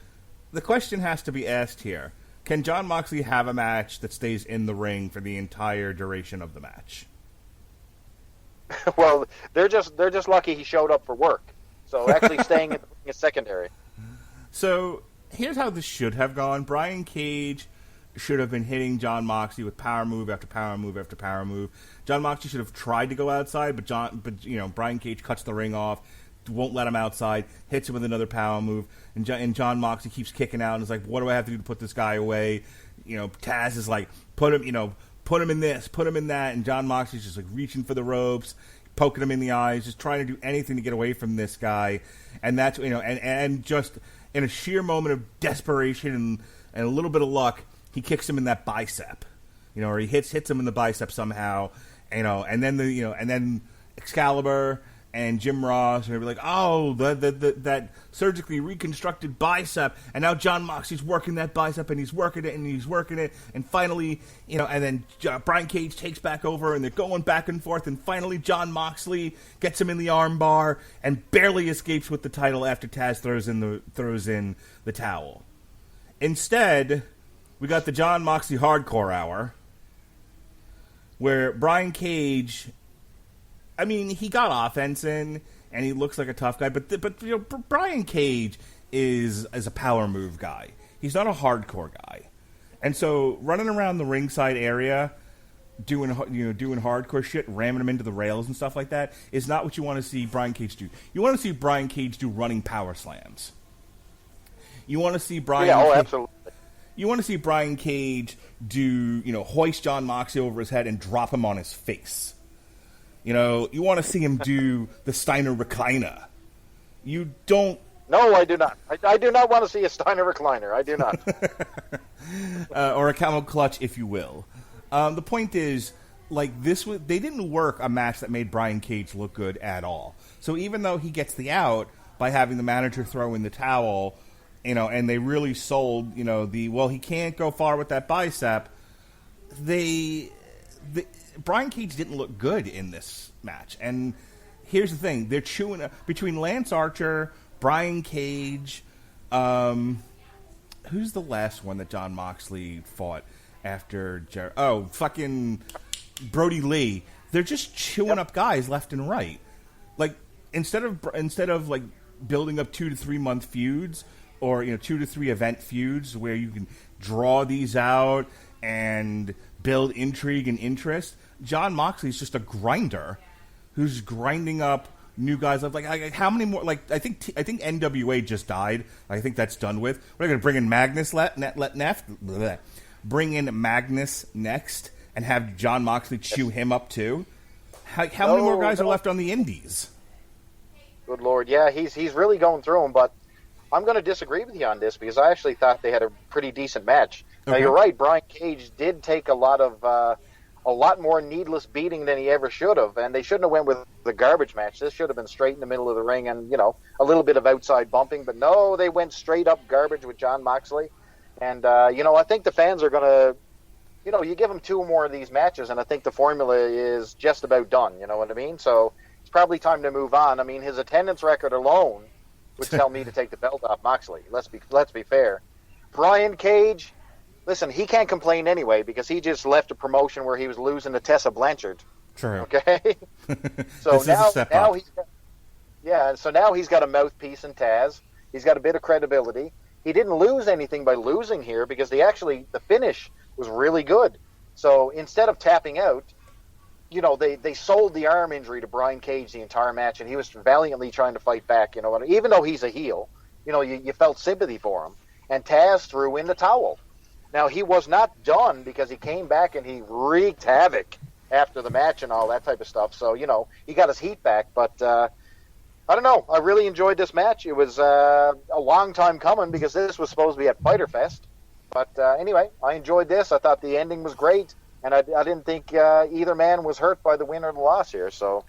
the question has to be asked here. Can Jon Moxley have a match that stays in the ring for the entire duration of the match? Well, they're just lucky he showed up for work. So actually staying in the ring is secondary. So here's how this should have gone. Brian Cage should have been hitting Jon Moxley with power move after power move after power move. Jon Moxley should have tried to go outside, but Brian Cage cuts the ring off, won't let him outside, hits him with another power move, and Jon Moxley keeps kicking out and is like, what do I have to do to put this guy away? Taz is like, put put him in this, put him in that, and John Moxley's just like reaching for the ropes, poking him in the eyes, just trying to do anything to get away from this guy, and that's and just in a sheer moment of desperation and a little bit of luck, he kicks him in that bicep, or he hits him in the bicep somehow, and then Excalibur and Jim Ross, and they'll be like, oh, that surgically reconstructed bicep, and now John Moxley's working that bicep, and he's working it, and finally, and then Brian Cage takes back over, and they're going back and forth, and finally John Moxley gets him in the armbar, and barely escapes with the title after Taz throws in the towel. Instead, we got the John Moxley Hardcore Hour, where Brian Cage, I mean, he got offense in, and he looks like a tough guy, but Brian Cage is a power move guy. He's not a hardcore guy. And so running around the ringside area doing hardcore shit, ramming him into the rails and stuff like that is not what you want to see Brian Cage do. You want to see Brian Cage do running power slams. You want to see Brian absolutely. You want to see Brian Cage do, hoist John Moxley over his head and drop him on his face. You want to see him do the Steiner recliner. You don't. No, I do not. I do not want to see a Steiner recliner. I do not. Or a camel clutch, if you will. The point is, they didn't work a match that made Brian Cage look good at all. So even though he gets the out by having the manager throw in the towel, and they really sold, he can't go far with that bicep. Brian Cage didn't look good in this match. And here's the thing. They're chewing between Lance Archer, Brian Cage, who's the last one that John Moxley fought after fucking Brody Lee. They're just chewing up guys left and right. Like instead of like building up 2 to 3 month feuds or 2 to 3 event feuds where you can draw these out and build intrigue and interest, John Moxley's just a grinder who's grinding up new guys. Like how many more? Like I think NWA just died. I think that's done with. We're going to bring in bring in Magnus next and have John Moxley chew him up too. How many more guys are left on the indies? Good Lord, yeah, he's really going through them. But I'm going to disagree with you on this because I actually thought they had a pretty decent match. Okay. Now you're right. Brian Cage did take a lot more needless beating than he ever should have, and they shouldn't have went with the garbage match. This should have been straight in the middle of the ring and, a little bit of outside bumping, but no, they went straight up garbage with John Moxley. And, I think the fans are going to, you give them 2 more of these matches, and I think the formula is just about done, you know what I mean? So it's probably time to move on. I mean, his attendance record alone would tell me to take the belt off Moxley. Let's be fair. Brian Cage, listen, he can't complain anyway because he just left a promotion where he was losing to Tessa Blanchard. True. Okay? So now he's got a mouthpiece in Taz. He's got a bit of credibility. He didn't lose anything by losing here because the finish was really good. So instead of tapping out, they sold the arm injury to Brian Cage the entire match, and he was valiantly trying to fight back. Even though he's a heel, you felt sympathy for him. And Taz threw in the towel. Now, he was not done because he came back and he wreaked havoc after the match and all that type of stuff. So, he got his heat back. But I don't know. I really enjoyed this match. It was a long time coming because this was supposed to be at Fyter Fest. But anyway, I enjoyed this. I thought the ending was great. And I didn't think either man was hurt by the win or the loss here. So,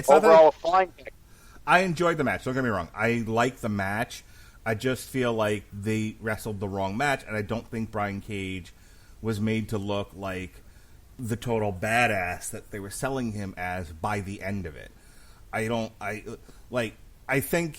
overall, a fine pick. I enjoyed the match. Don't get me wrong. I like the match. I just feel like they wrestled the wrong match, and I don't think Brian Cage was made to look like the total badass that they were selling him as by the end of it. I think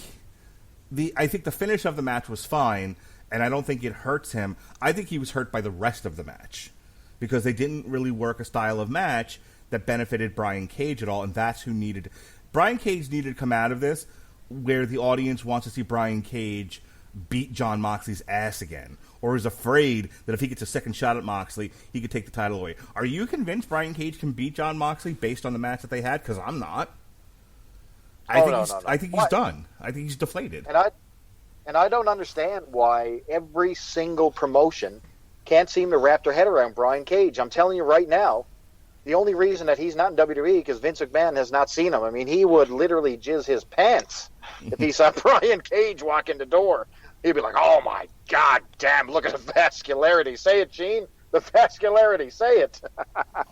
the finish of the match was fine, and I don't think it hurts him. I think he was hurt by the rest of the match because they didn't really work a style of match that benefited Brian Cage at all, and that's who needed. Brian Cage needed to come out of this where the audience wants to see Brian Cage beat John Moxley's ass again, or is afraid that if he gets a second shot at Moxley, he could take the title away. Are you convinced Brian Cage can beat John Moxley based on the match that they had? Because I'm not. I think he's done. I think he's deflated. And I don't understand why every single promotion can't seem to wrap their head around Brian Cage. I'm telling you right now, the only reason that he's not in WWE because Vince McMahon has not seen him. I mean, he would literally jizz his pants if he saw Brian Cage walk in the door. He'd be like, "Oh my God, damn! Look at the vascularity. Say it, Gene. The vascularity. Say it."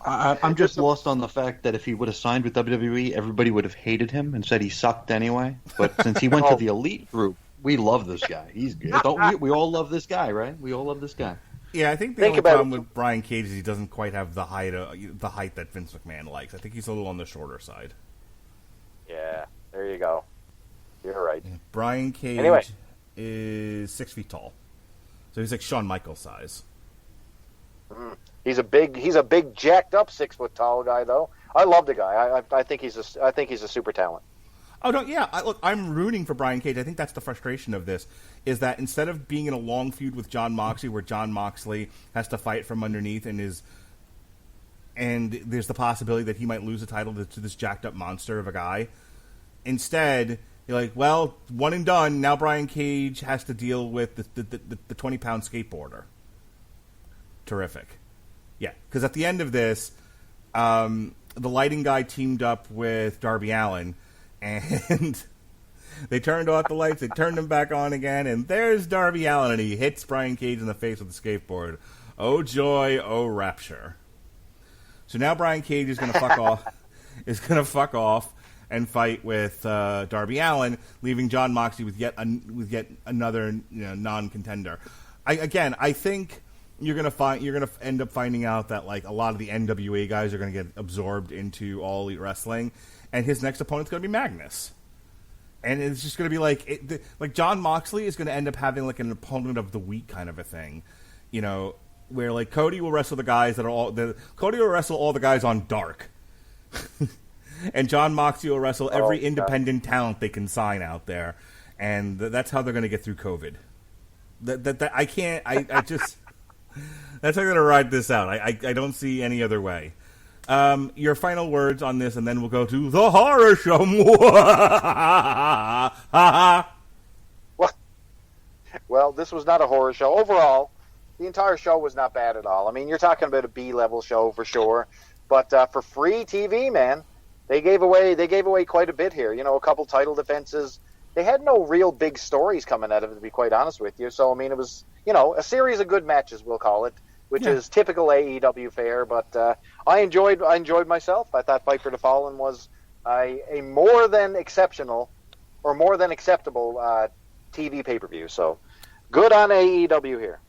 I'm just lost on the fact that if he would have signed with WWE, everybody would have hated him and said he sucked anyway. But since he went to the Elite group, we love this guy. He's good. Don't we? We all love this guy, right? We all love this guy. Yeah, I think the only problem with Brian Cage is he doesn't quite have the height that Vince McMahon likes. I think he's a little on the shorter side. Yeah, there you go. You're right. Yeah, Brian Cage is 6 feet tall, so he's like Shawn Michaels size. He's a big, jacked up 6 foot tall guy, though. I love the guy. I think he's a super talent. Oh, no, yeah. Look, I'm rooting for Brian Cage. I think that's the frustration of this, is that instead of being in a long feud with Jon Moxley, where Jon Moxley has to fight from underneath and there's the possibility that he might lose the title to this jacked up monster of a guy. Instead, you're like, well, one and done. Now Brian Cage has to deal with the 20-pound skateboarder. Terrific. Yeah, because at the end of this, the lighting guy teamed up with Darby Allin, and they turned off the lights, they turned them back on again, and there's Darby Allin, and he hits Brian Cage in the face with the skateboard. Oh joy, oh rapture. So now Brian Cage is going to fuck off and fight with Darby Allin, leaving Jon Moxley with yet another non-contender. I think you're gonna end up finding out that like a lot of the NWA guys are gonna get absorbed into All Elite Wrestling, and his next opponent's gonna be Magnus, and it's just gonna be like Jon Moxley is gonna end up having like an opponent of the week kind of a thing, where like Cody will wrestle the guys Cody will wrestle all the guys on Dark, and Jon Moxley will wrestle every independent talent they can sign out there, and that's how they're gonna get through COVID. That's how I'm going to ride this out. I don't see any other way. Your final words on this, and then we'll go to the horror show. Well, this was not a horror show. Overall, the entire show was not bad at all. I mean, you're talking about a B-level show for sure. But for free TV, man, they gave away quite a bit here. A couple title defenses. They had no real big stories coming out of it, to be quite honest with you. So, I mean, it was, a series of good matches, we'll call it, which is typical AEW fare. But I enjoyed myself. I thought Fight for the Fallen was a more than exceptional or more than acceptable TV pay-per-view. So, good on AEW here.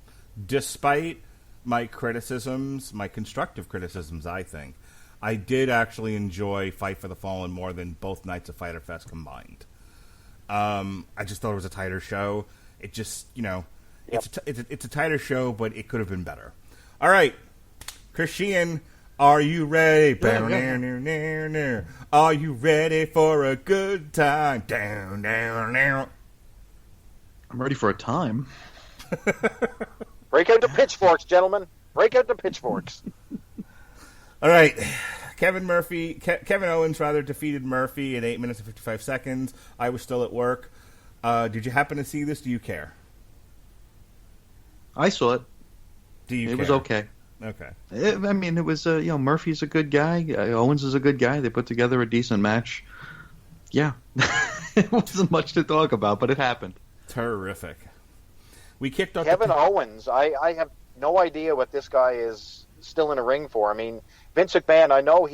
Despite my criticisms, my constructive criticisms, I think, I did actually enjoy Fight for the Fallen more than both nights of Fyter Fest combined. I just thought it was a tighter show. It just, it's a tighter show, but it could have been better. All right, Christian, are you ready? Are you ready for a good time? I'm ready for a time. Break out the pitchforks, gentlemen. Break out the pitchforks. All right. Kevin Owens defeated Murphy in 8 minutes and 55 seconds. I was still at work. Did you happen to see this? Do you care? I saw it. Do you care? It was okay. Okay. It was, Murphy's a good guy. Owens is a good guy. They put together a decent match. Yeah. It wasn't much to talk about, but it happened. Terrific. We kicked off Kevin Owens. I have no idea what this guy is still in a ring for. I mean, Vince McMahon, I know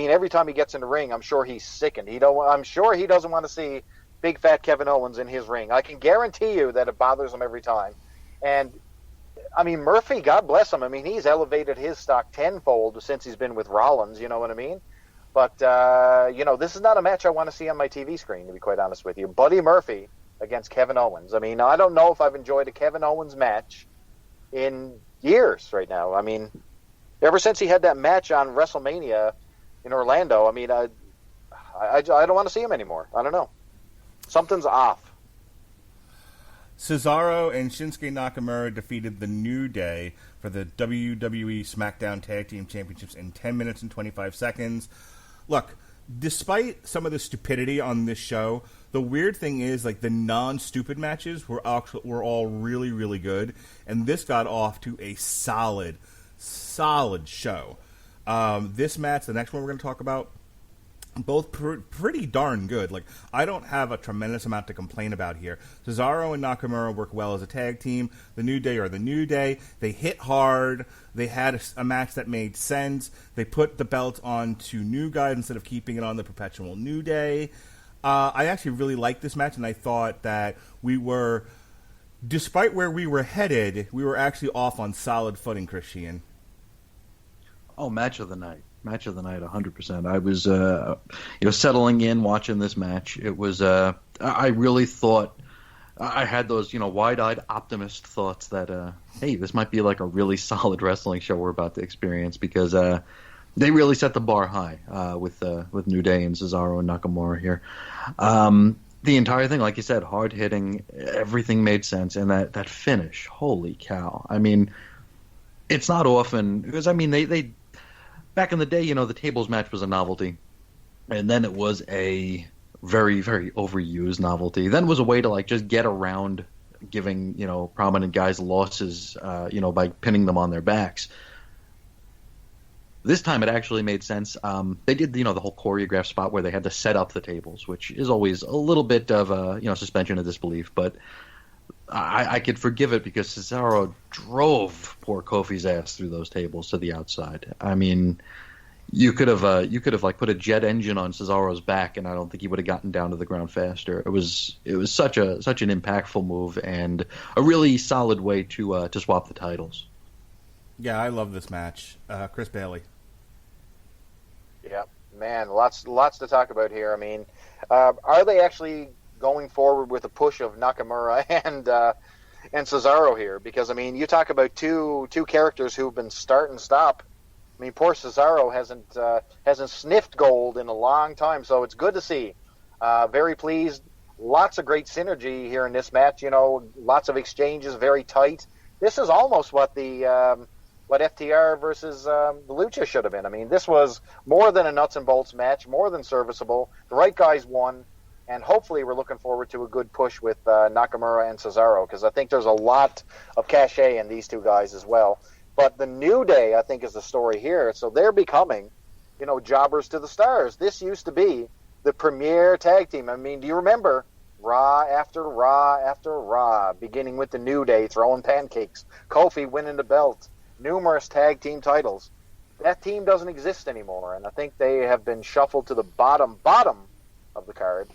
every time he gets in the ring, I'm sure he's sickened. I'm sure he doesn't want to see big fat Kevin Owens in his ring. I can guarantee you that it bothers him every time. And, I mean, Murphy, God bless him. I mean, he's elevated his stock tenfold since he's been with Rollins, you know what I mean? But, this is not a match I want to see on my TV screen, to be quite honest with you. Buddy Murphy against Kevin Owens. I mean, I don't know if I've enjoyed a Kevin Owens match in years right now. I mean, ever since he had that match on WrestleMania in Orlando, I mean, I don't want to see him anymore. I don't know. Something's off. Cesaro and Shinsuke Nakamura defeated The New Day for the WWE SmackDown Tag Team Championships in 10 minutes and 25 seconds. Look, despite some of the stupidity on this show, the weird thing is, like, the non-stupid matches were all really, really good, and this got off to a solid show. This match, the next one we're going to talk about, both pretty darn good. Like, I don't have a tremendous amount to complain about here. Cesaro and Nakamura work well as a tag team. The New Day are the New Day. They hit hard. They had a match that made sense. They put the belt on to new guys instead of keeping it on the perpetual New Day. I actually really liked this match, and I thought that we were, despite where we were headed, we were actually off on solid footing, Christian. Oh, match of the night. Match of the night, 100%. I was, settling in, watching this match. It was, I really thought, I had those, wide-eyed optimist thoughts that, hey, this might be like a really solid wrestling show we're about to experience, because they really set the bar high with New Day and Cesaro and Nakamura here. The entire thing, like you said, hard-hitting, everything made sense, and that finish, holy cow. I mean, it's not often, because, I mean, they back in the day, the tables match was a novelty, and then it was a very, very overused novelty. Then it was a way to, like, just get around giving, prominent guys losses, by pinning them on their backs. This time it actually made sense. They did, the whole choreographed spot where they had to set up the tables, which is always a little bit of a, suspension of disbelief, but I could forgive it because Cesaro drove poor Kofi's ass through those tables to the outside. I mean, you could have like put a jet engine on Cesaro's back, and I don't think he would have gotten down to the ground faster. It was such an impactful move and a really solid way to swap the titles. Yeah, I love this match, Chris Bailey. Yeah, man, lots to talk about here. I mean, are they actually going forward with a push of Nakamura and Cesaro here? Because, I mean, you talk about two characters who've been start and stop. I mean, poor Cesaro hasn't sniffed gold in a long time, so it's good to see. Very pleased. Lots of great synergy here in this match. Lots of exchanges, very tight. This is almost what FTR versus the Lucha should have been. I mean, this was more than a nuts and bolts match, more than serviceable. The right guys won. And hopefully we're looking forward to a good push with Nakamura and Cesaro, because I think there's a lot of cachet in these two guys as well. But the New Day, I think, is the story here. So they're becoming, jobbers to the stars. This used to be the premier tag team. I mean, do you remember Raw after Raw after Raw, beginning with the New Day throwing pancakes, Kofi winning the belt, numerous tag team titles? That team doesn't exist anymore, and I think they have been shuffled to the bottom of the card.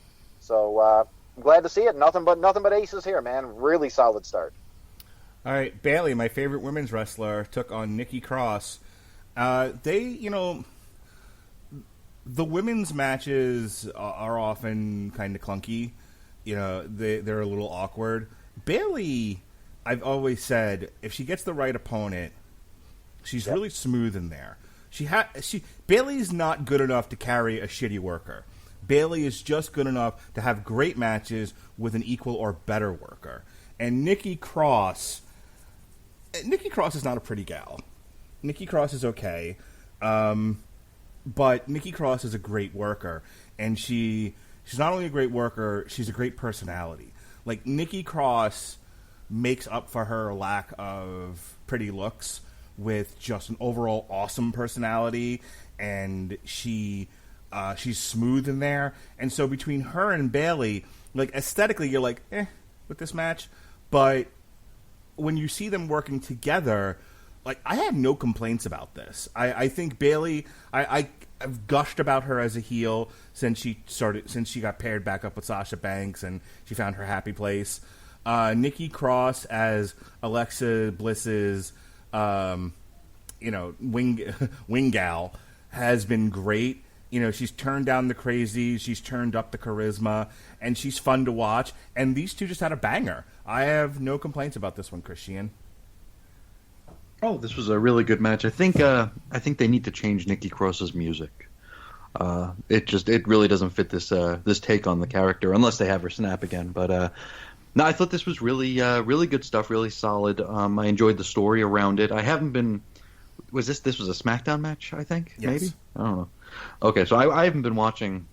So I'm glad to see it. Nothing but aces here, man. Really solid start. All right, Bailey, my favorite women's wrestler, took on Nikki Cross. The women's matches are often kind of clunky. They're a little awkward. Bailey, I've always said, if she gets the right opponent, she's really smooth in there. Bailey's not good enough to carry a shitty worker. Bailey is just good enough to have great matches with an equal or better worker. And Nikki Cross is not a pretty gal. Nikki Cross is okay, but Nikki Cross is a great worker, and she's not only a great worker, she's a great personality. Like, Nikki Cross makes up for her lack of pretty looks with just an overall awesome personality, and she's smooth in there. And so between her and Bailey, like, aesthetically, you're like, with this match. But when you see them working together, like, I had no complaints about this. I think Bailey, I've gushed about her as a heel since she got paired back up with Sasha Banks and she found her happy place. Nikki Cross as Alexa Bliss's, wing gal has been great. She's turned down the crazy, she's turned up the charisma, and she's fun to watch. And these two just had a banger. I have no complaints about this one, Christian. Oh, this was a really good match. I think they need to change Nikki Cross's music. It really doesn't fit this take on the character unless they have her snap again. But no, I thought this was really good stuff, really solid. I enjoyed the story around it. I haven't been was this was a SmackDown match? I think Yes. maybe. I don't know. Okay, so I haven't been watching.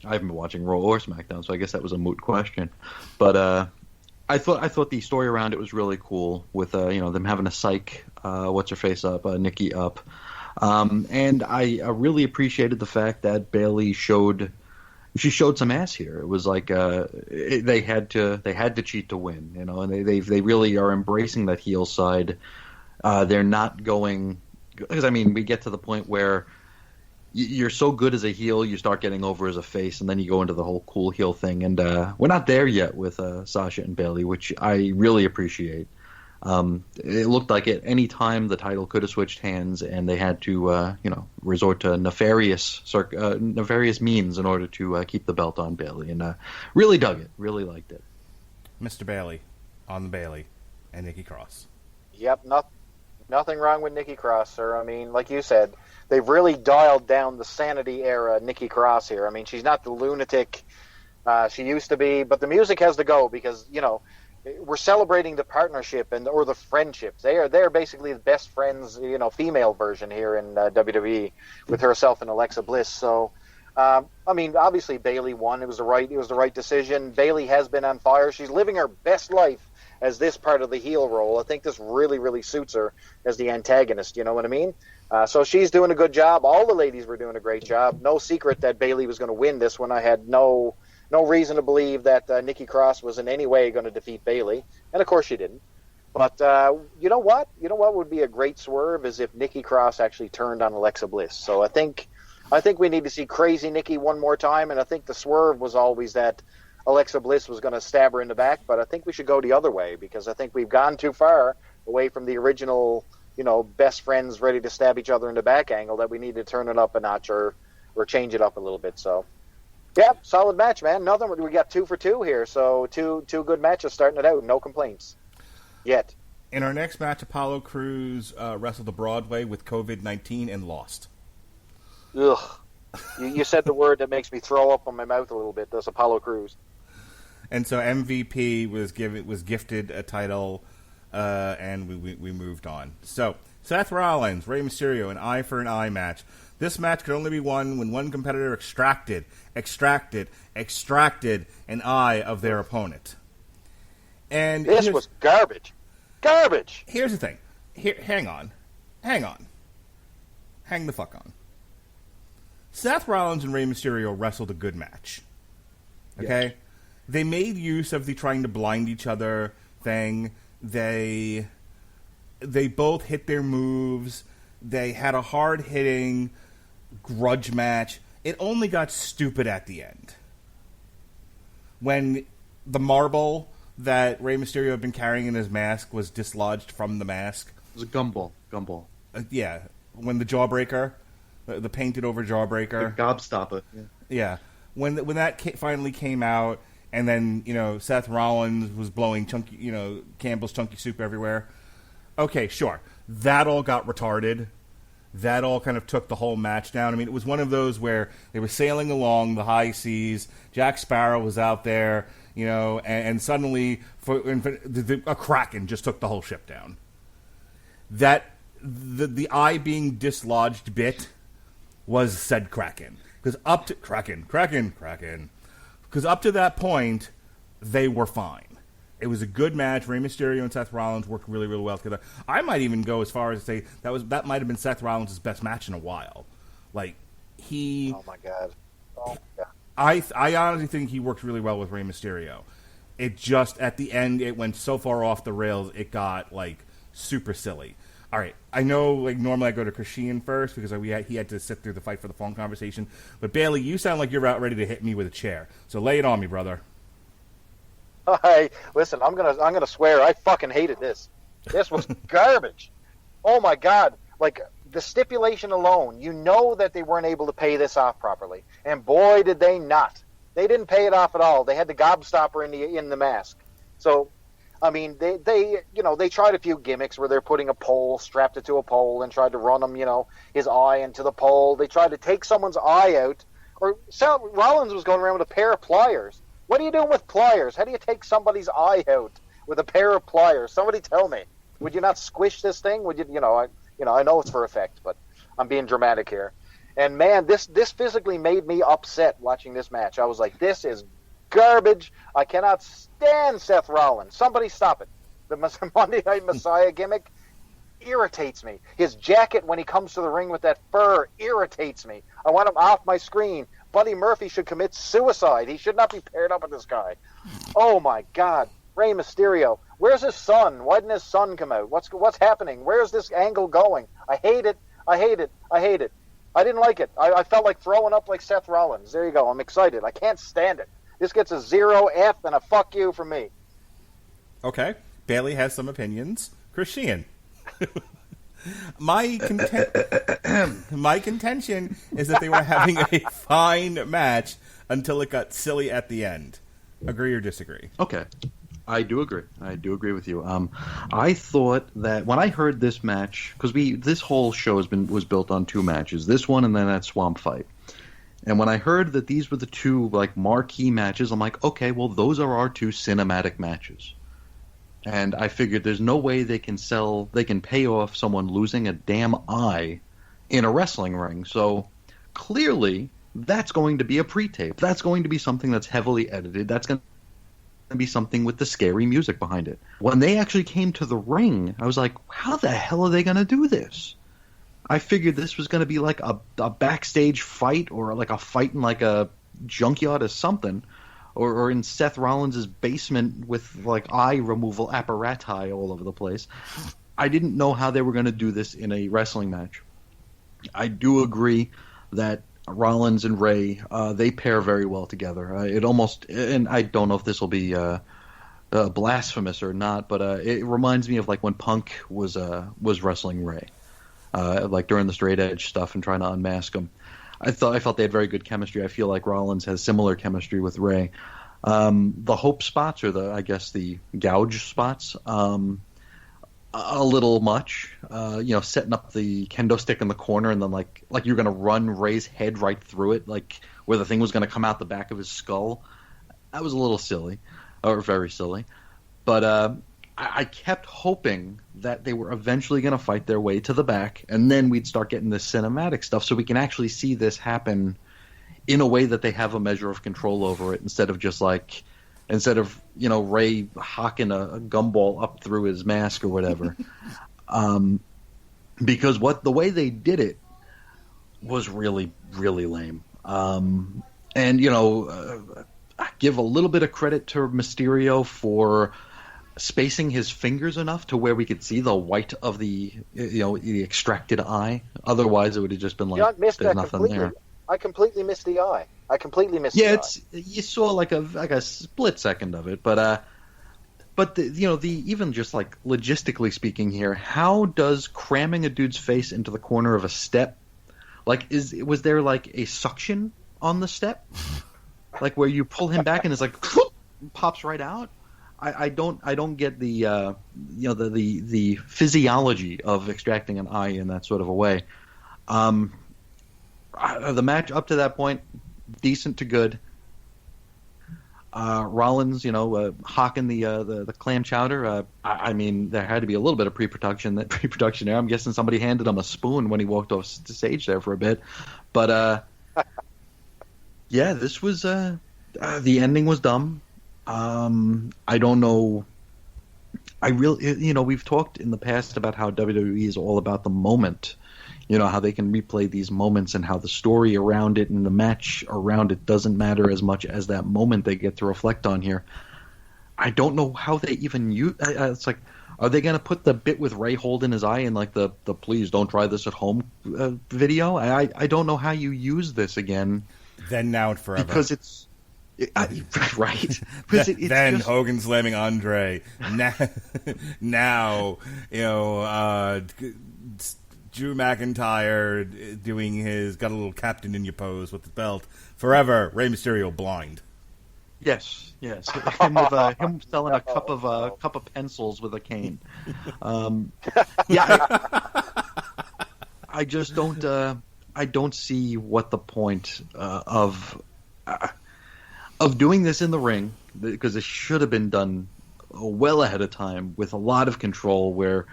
I haven't been watching Raw or SmackDown, so I guess that was a moot question. But I thought the story around it was really cool with them having a psych what's her face up, Nikki up, and I really appreciated the fact that Bayley showed some ass here. It was like they had to cheat to win, and they really are embracing that heel side. They're not going, because I mean we get to the point where you're so good as a heel, you start getting over as a face, and then you go into the whole cool heel thing. And we're not there yet with Sasha and Bayley, which I really appreciate. It looked like at any time the title could have switched hands, and they had to, resort to nefarious means in order to keep the belt on Bayley. And really dug it, really liked it. Mr. Bayley on the Bayley and Nikki Cross. Yep, nothing wrong with Nikki Cross, sir. I mean, like you said, they've really dialed down the sanity era Nikki Cross here. I mean, she's not the lunatic she used to be, but the music has to go because, we're celebrating the partnership or the friendships. They're basically the best friends, female version here in WWE with herself and Alexa Bliss. So, I mean, obviously Bayley won. It was the right decision. Bayley has been on fire. She's living her best life as this part of the heel role. I think this really, really suits her as the antagonist. You know what I mean? So she's doing a good job. All the ladies were doing a great job. No secret that Bayley was going to win this one. I had no reason to believe that Nikki Cross was in any way going to defeat Bayley, and of course she didn't. But you know what? You know what would be a great swerve is if Nikki Cross actually turned on Alexa Bliss. So I think we need to see Crazy Nikki one more time, and I think the swerve was always that Alexa Bliss was going to stab her in the back, but I think we should go the other way because I think we've gone too far away from the original, best friends ready to stab each other in the back angle that we need to turn it up a notch or change it up a little bit. So, yeah, solid match, man. We got 2 for 2 here, so two good matches starting it out. No complaints yet. In our next match, Apollo Crews wrestled the Broadway with COVID-19 and lost. Ugh. You said the word that makes me throw up on my mouth a little bit. That's Apollo Crews. And so MVP was gifted a title, and we moved on. So Seth Rollins, Rey Mysterio, an eye for an eye match. This match could only be won when one competitor extracted an eye of their opponent. And this was garbage. Garbage. Here's the thing. Hang on. Hang the fuck on. Seth Rollins and Rey Mysterio wrestled a good match. Okay? Yes. They made use of the trying to blind each other thing. They both hit their moves. They had a hard-hitting grudge match. It only got stupid at the end. When the marble that Rey Mysterio had been carrying in his mask was dislodged from the mask. It was a gumball. Yeah. When the Jawbreaker, the painted-over Jawbreaker. The Gobstopper. Yeah. When that finally came out, and then, Seth Rollins was blowing Campbell's Chunky Soup everywhere. Okay, sure. That all got retarded. That all kind of took the whole match down. I mean, it was one of those where they were sailing along the high seas. Jack Sparrow was out there, and suddenly a Kraken just took the whole ship down. The eye being dislodged bit was said Kraken. Because up to Kraken. Because up to that point, they were fine. It was a good match. Rey Mysterio and Seth Rollins worked really, really well together. I might even go as far as to say that might have been Seth Rollins' best match in a while. Oh my god. I honestly think he worked really well with Rey Mysterio. It just at the end it went so far off the rails it got super silly. All right, I know normally I go to Chris Sheehan first because he had to sit through the Fight for the Phone conversation. But Bailey, you sound like you're about ready to hit me with a chair. So lay it on me, brother. Hey, listen, I'm gonna swear I fucking hated this. This was garbage. Oh my god! The stipulation alone, that they weren't able to pay this off properly, and boy did they not. They didn't pay it off at all. They had the gobstopper in the mask. So, I mean, they tried a few gimmicks where they're putting strapped it to a pole, and tried to run him, his eye into the pole. They tried to take someone's eye out, or Rollins was going around with a pair of pliers. What are you doing with pliers? How do you take somebody's eye out with a pair of pliers? Somebody tell me. Would you not squish this thing? Would you, I know it's for effect, but I'm being dramatic here. And man, this physically made me upset watching this match. I was like, this is garbage. I cannot stand Seth Rollins. Somebody stop it. The Monday Night Messiah gimmick irritates me. His jacket when he comes to the ring with that fur irritates me. I want him off my screen. Buddy Murphy should commit suicide. He should not be paired up with this guy. Oh my God. Rey Mysterio. Where's his son? Why didn't his son come out? What's happening? Where's this angle going? I hate it. I hate it. I hate it. I didn't like it. I felt like throwing up like Seth Rollins. There you go. I'm excited. I can't stand it. This gets a 0F and a fuck you from me. Okay. Bailey has some opinions. Christian. My contention is that they were having a fine match until it got silly at the end. Agree or disagree? Okay. I do agree. I do agree with you. I thought that when I heard this match, because this whole show was built on 2 matches, this one and then that swamp fight. And when I heard that these were the 2 marquee matches, I'm like, okay, well those are our 2 cinematic matches. And I figured there's no way they can pay off someone losing a damn eye in a wrestling ring. So clearly that's going to be a pre-tape. That's going to be something that's heavily edited. That's going to be something with the scary music behind it. When they actually came to the ring, I was like, how the hell are they going to do this? I figured this was going to be like a backstage fight or like a fight in like a junkyard or something. Or in Seth Rollins' basement with like eye removal apparati all over the place. I didn't know how they were going to do this in a wrestling match. I do agree that Rollins and Ray, they pair very well together. And I don't know if this will be blasphemous or not, but it reminds me of like when Punk was wrestling Ray, like during the straight edge stuff and trying to unmask him. I felt they had very good chemistry. I feel like Rollins has similar chemistry with Ray. The hope spots, or the gouge spots, a little much. Setting up the kendo stick in the corner and then like you're going to run Ray's head right through it, like where the thing was going to come out the back of his skull. That was a little silly, or very silly. But I kept hoping that they were eventually going to fight their way to the back, and then we'd start getting this cinematic stuff so we can actually see this happen in a way that they have a measure of control over it, instead of Ray hocking a gumball up through his mask or whatever. Because the way they did it was really, really lame. I give a little bit of credit to Mysterio for spacing his fingers enough to where we could see the white of the extracted eye. Otherwise, it would have just been like there's nothing there. I completely missed the eye. You saw like a split second of it, but even just like logistically speaking here, how does cramming a dude's face into the corner of a step, was there like a suction on the step, like where you pull him back and it's like pops right out? I don't get the the physiology of extracting an eye in that sort of a way. The match up to that point, decent to good. Rollins, hawking the clam chowder. I mean, there had to be a little bit of pre-production there. I'm guessing somebody handed him a spoon when he walked off stage there for a bit. But yeah, this was the ending was dumb. I don't know. We've talked in the past about how WWE is all about the moment. How they can replay these moments and how the story around it and the match around it doesn't matter as much as that moment they get to reflect on here. I don't know how they even use. It's like, are they going to put the bit with Ray holding his eye in like the "please don't try this at home" video? I don't know how you use this again. Then, now, and forever. Because it's. Right. Then just... Hogan slamming Andre. Now Drew McIntyre doing his got a little captain in your pose with the belt. Forever, Rey Mysterio blind. Yes. Him selling a cup of pencils with a cane. I just don't. I don't see what the point of doing this in the ring, because it should have been done well ahead of time with a lot of control, where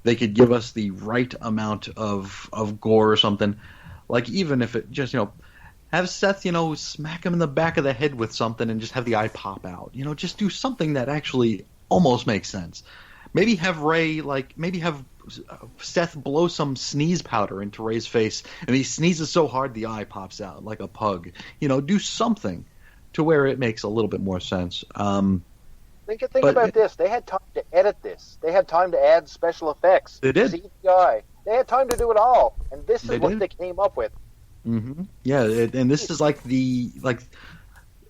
they could give us the right amount of gore or something. Like, even if it just, have Seth, smack him in the back of the head with something and just have the eye pop out. Just do something that actually almost makes sense. Maybe have Ray, maybe have Seth blow some sneeze powder into Ray's face, and he sneezes so hard the eye pops out like a pug. Do something to where it makes a little bit more sense. Think about this. They had time to edit this. They had time to add special effects. They did. CGI. They had time to do it all. And this is what they came up with. Mm-hmm. Yeah, and this is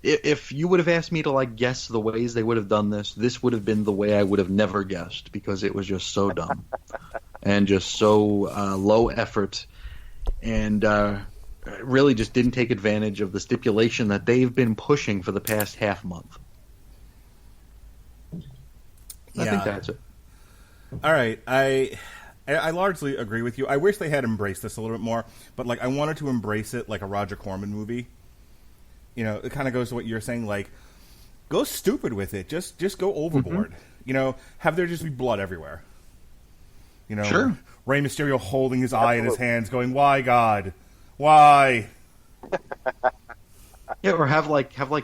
if you would have asked me to guess the ways they would have done this would have been the way I would have never guessed, because it was just so dumb and just so low effort, and really just didn't take advantage of the stipulation that they've been pushing for the past half month. I think that's it. All right, I largely agree with you. I wish they had embraced this a little bit more, but I wanted to embrace it like a Roger Corman movie. It kind of goes to what you're saying. Go stupid with it. Just go overboard. Mm-hmm. Have there just be blood everywhere. Sure. Rey Mysterio holding his eye in his hands, going, "Why, God? Why?" Yeah, or have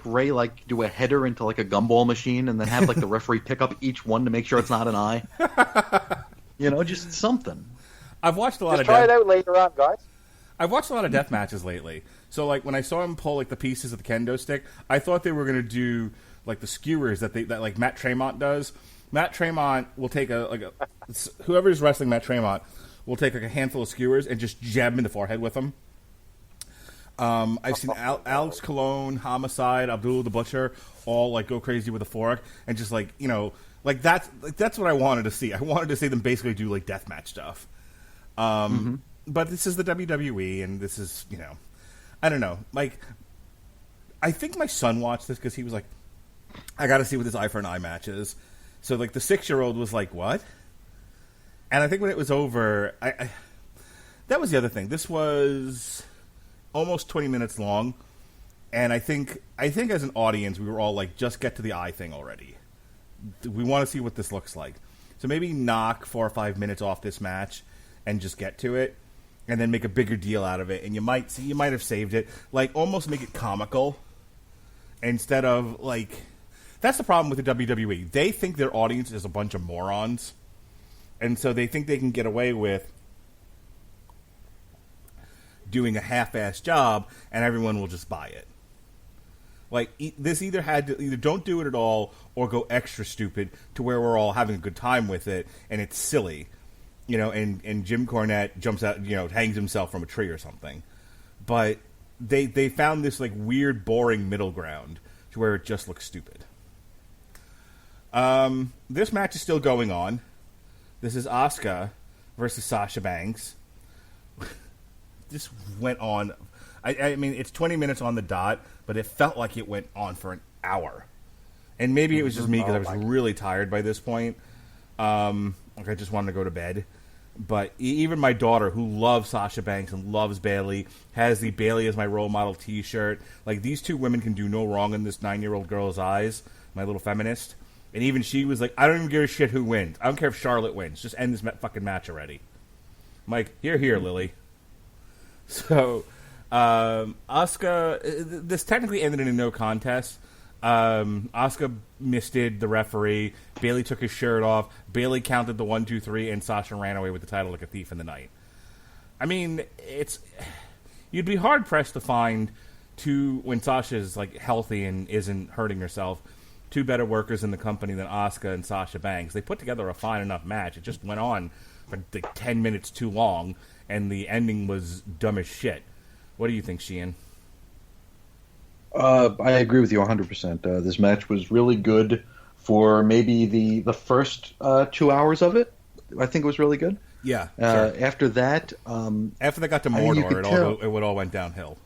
Ray do a header into a gumball machine, and then have the referee pick up each one to make sure it's not an eye. Just something. I've watched a lot of. Try it out later on, guys. I've watched a lot of death matches lately. So, when I saw him pull the pieces of the kendo stick, I thought they were going to do the skewers that Matt Tremont does. Matt Tremont will take whoever's wrestling Matt Tremont will take a handful of skewers and just jab him in the forehead with them. I've seen Alex Colon, Homicide, Abdul the Butcher all go crazy with a fork and just that's what I wanted to see. I wanted to see them basically do deathmatch stuff. But this is the WWE, and this is I don't know. I think my son watched this because he was like, I got to see what this eye for an eye match is. So the 6-year-old was like, what? And I think when it was over, I that was the other thing. This was almost 20 minutes long, and I think as an audience we were all just get to the eye thing already. We want to see what this looks like. So maybe knock 4 or 5 minutes off this match and just get to it, and then make a bigger deal out of it. And you might have saved it. Almost make it comical instead of that's the problem with the WWE. They think their audience is a bunch of morons, and so they think they can get away with doing a half-assed job, and everyone will just buy it. This either don't do it at all or go extra stupid to where we're all having a good time with it, and it's silly, and Jim Cornette jumps out, hangs himself from a tree or something. But they found this weird, boring middle ground to where it just looks stupid. This match is still going on. This is Asuka versus Sasha Banks. This went on. I mean, it's 20 minutes on the dot, but it felt like it went on for an hour. And maybe it was just me because I was really tired by this point. I just wanted to go to bed. But even my daughter, who loves Sasha Banks and loves Bayley, has the Bayley as my role model T-shirt. These two women can do no wrong in this 9-year-old girl's eyes, my little feminist. And even she was like, I don't even give a shit who wins. I don't care if Charlotte wins. Just end this fucking match already. I'm like, here, Lily. So, Asuka, this technically ended in a no contest. Asuka misted the referee. Bayley took his shirt off. Bayley counted the 1, 2, 3, and Sasha ran away with the title like a thief in the night. I mean, you'd be hard pressed to find when Sasha's healthy and isn't hurting herself, two better workers in the company than Asuka and Sasha Banks. They put together a fine enough match. It just went on for 10 minutes too long, and the ending was dumb as shit. What do you think, Sheehan? I agree with you 100%. This match was really good for maybe the first 2 hours of it. I think it was really good. Yeah. Sure. After that, after they got to Mordor, it all went downhill.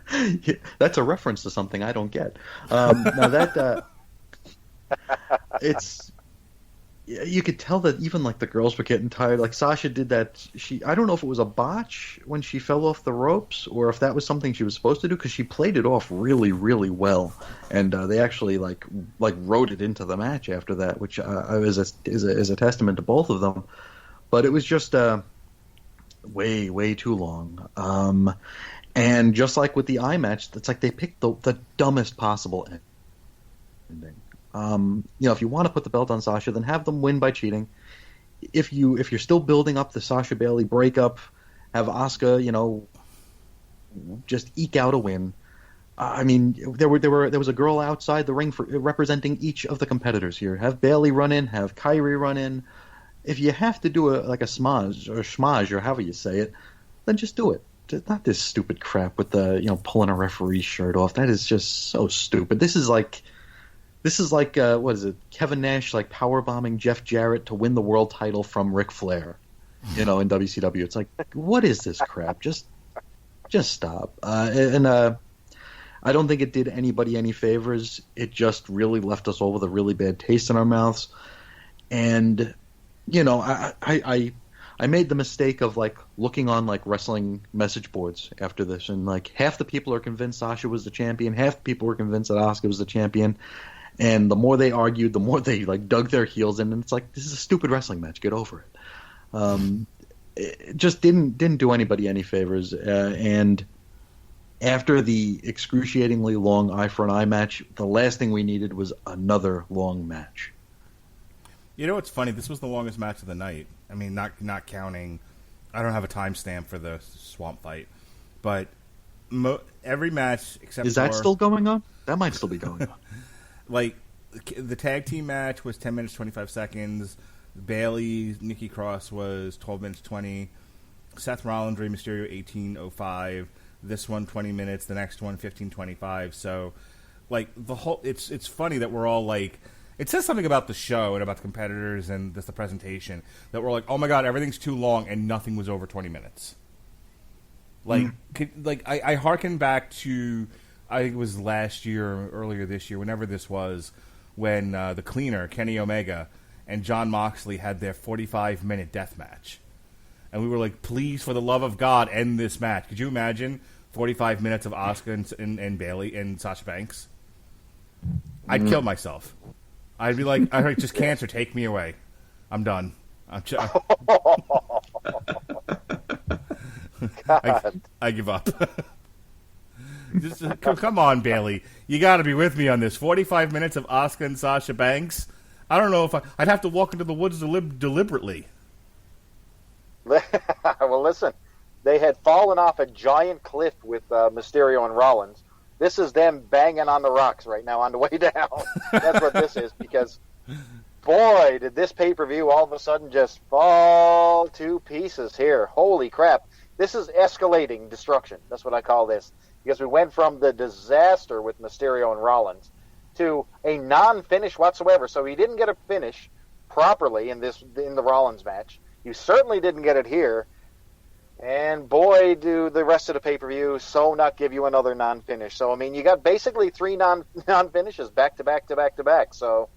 Yeah, that's a reference to something I don't get. Now that it's. You could tell that even the girls were getting tired. Sasha did that. I don't know if it was a botch when she fell off the ropes or if that was something she was supposed to do, because she played it off really, really well, and they actually wrote it into the match after that, which is a testament to both of them. but it was just way, way too long. And just like with the match, it's like they picked the dumbest possible ending. If you want to put the belt on Sasha, then have them win by cheating. If you're still building up the Sasha Bailey breakup, have Asuka, just eke out a win. I mean, there was a girl outside the ring representing each of the competitors here. Have Bailey run in, have Kyrie run in. If you have to do a smaj or schmaj or however you say it, then just do it. Not this stupid crap with the pulling a referee's shirt off. That is just so stupid. This is like what is it? Kevin Nash like power bombing Jeff Jarrett to win the world title from Ric Flair, in WCW. It's like, what is this crap? Just stop. I don't think it did anybody any favors. It just really left us all with a really bad taste in our mouths. And I made the mistake of looking on wrestling message boards after this, and half the people are convinced Sasha was the champion, half the people were convinced that Asuka was the champion. And the more they argued, the more they dug their heels in, and it's like, this is a stupid wrestling match. Get over it. It just didn't do anybody any favors. And after the excruciatingly long eye for an eye match, the last thing we needed was another long match. You know what's funny? This was the longest match of the night. I mean, not counting. I don't have a timestamp for the swamp fight, but every match except is that still going on? That might still be going on. The tag team match was 10 minutes 25 seconds. Bailey Nikki Cross was 12 minutes 20. Seth Rollins Rey Mysterio 18:05. This one 20 minutes. The next one 15:25. So the whole it's funny that we're all it says something about the show and about the competitors and just the presentation that we're oh my god, everything's too long and nothing was over 20 minutes. I hearken back to, I think it was last year or earlier this year, whenever this was, when the Cleaner, Kenny Omega, and Jon Moxley had their 45-minute death match. And we were please, for the love of God, end this match. Could you imagine 45 minutes of Asuka and Bailey and Sasha Banks? I'd kill myself. I'd be all right, just cancer, take me away. I'm done. I give up. Just, come on, Bailey. You got to be with me on this. 45 minutes of Asuka and Sasha Banks. I don't know if I'd have to walk into the woods deliberately. Well, listen, they had fallen off a giant cliff with Mysterio and Rollins. This is them banging on the rocks right now on the way down. That's what this is, because, boy, did this pay-per-view all of a sudden just fall to pieces here. Holy crap. This is escalating destruction. That's what I call this. Because we went from the disaster with Mysterio and Rollins to a non-finish whatsoever. So he didn't get a finish properly in the Rollins match. You certainly didn't get it here. And boy, do the rest of the pay-per-view so not give you another non-finish. So, I mean, you got basically three non-finishes back to back to back to back. So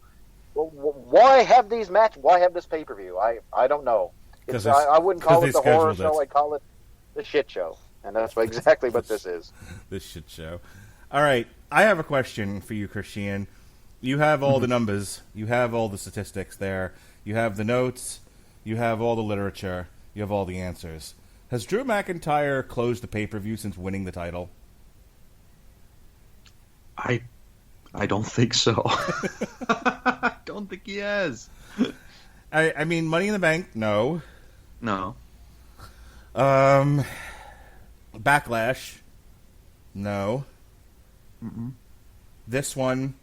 why have these matches? Why have this pay-per-view? I don't know. I wouldn't call it the horror show. I'd call it the shit show. And that's exactly what this is. This shit show. All right. I have a question for you, Christian. You have all the numbers. You have all the statistics there. You have the notes. You have all the literature. You have all the answers. Has Drew McIntyre closed the pay-per-view since winning the title? I don't think so. I don't think he has. I mean, Money in the Bank, no. No. Backlash, no. Mm-mm. This one,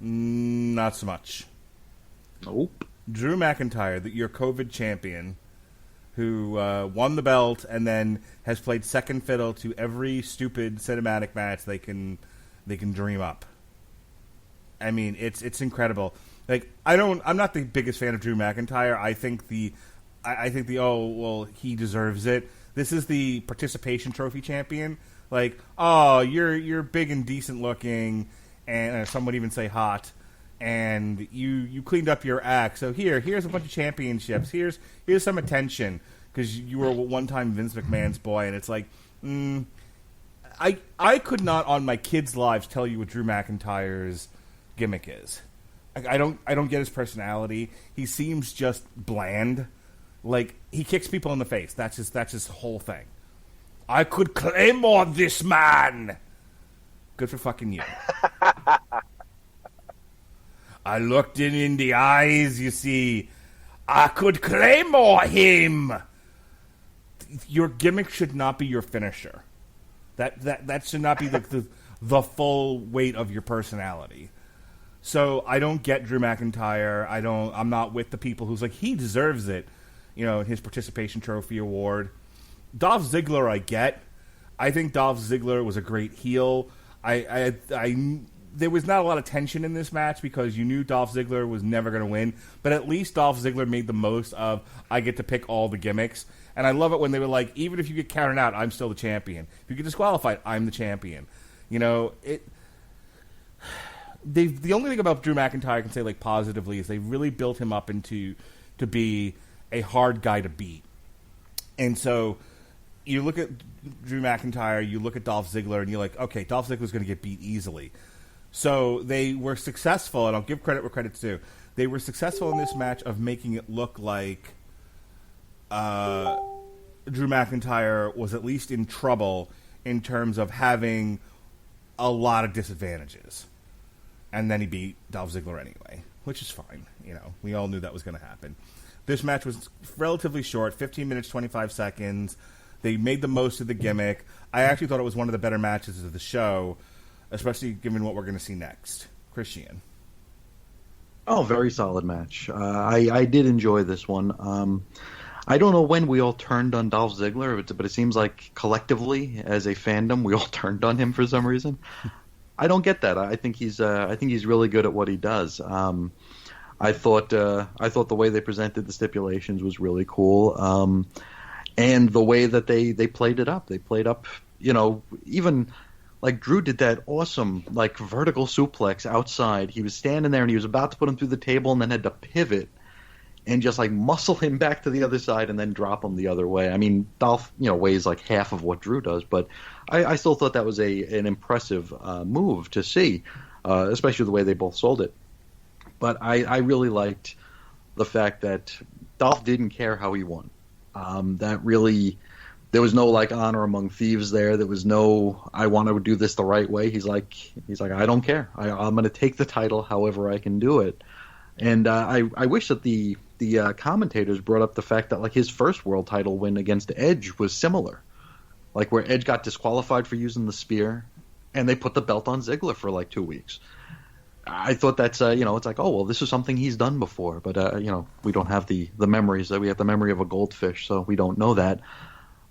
not so much. Nope. Drew McIntyre, your COVID champion, who won the belt and then has played second fiddle to every stupid cinematic match they can dream up. I mean, it's incredible. I'm not the biggest fan of Drew McIntyre. I think he deserves it. This is the participation trophy champion. You're big and decent looking, and some would even say hot, and you cleaned up your act. So here's a bunch of championships. Here's some attention because you were one time Vince McMahon's boy, and it's I could not on my kids' lives tell you what Drew McIntyre's gimmick is. I don't get his personality. He seems just bland. Like, he kicks people in the face. That's his whole thing. I could claymore this man. Good for fucking you. I looked in the eyes, you see. I could claymore him. Your gimmick should not be your finisher. That should not be the full weight of your personality. So I don't get Drew McIntyre. I'm not with the people who's like, he deserves it. His participation trophy award. Dolph Ziggler, I get. I think Dolph Ziggler was a great heel. There was not a lot of tension in this match because you knew Dolph Ziggler was never going to win. But at least Dolph Ziggler made the most of, I get to pick all the gimmicks. And I love it when they were like, even if you get counted out, I'm still the champion. If you get disqualified, I'm the champion. The only thing about Drew McIntyre I can say like positively is they really built him up to be a hard guy to beat. And so you look at Drew McIntyre, you look at Dolph Ziggler, and you're like, okay, Dolph Ziggler's going to get beat easily. So they were successful, and I'll give credit where credit's due. They were successful in this match of making it look like Drew McIntyre was at least in trouble in terms of having a lot of disadvantages. And then he beat Dolph Ziggler anyway, which is fine. We all knew that was going to happen. This match was relatively short, 15 minutes, 25 seconds. They made the most of the gimmick. I actually thought it was one of the better matches of the show, especially given what we're going to see next. Christian. Oh, very solid match. I did enjoy this one. I don't know when we all turned on Dolph Ziggler, but it seems like collectively, as a fandom, we all turned on him for some reason. I don't get that. I think he's really good at what he does. I thought the way they presented the stipulations was really cool, and the way that they played it up. They played up, even like Drew did that awesome like vertical suplex outside. He was standing there and he was about to put him through the table and then had to pivot and just like muscle him back to the other side and then drop him the other way. I mean, Dolph, weighs like half of what Drew does, but I still thought that was an impressive move to see, especially the way they both sold it. But I really liked the fact that Dolph didn't care how he won. There was no like honor among thieves there. There was no, I want to do this the right way. He's like, I don't care. I'm going to take the title however I can do it. And I wish that the commentators brought up the fact that like his first world title win against Edge was similar, like where Edge got disqualified for using the spear, and they put the belt on Ziggler for like 2 weeks. I thought that's it's like, oh well, this is something he's done before, but we don't have the memories. We have the memory of a goldfish, so we don't know that.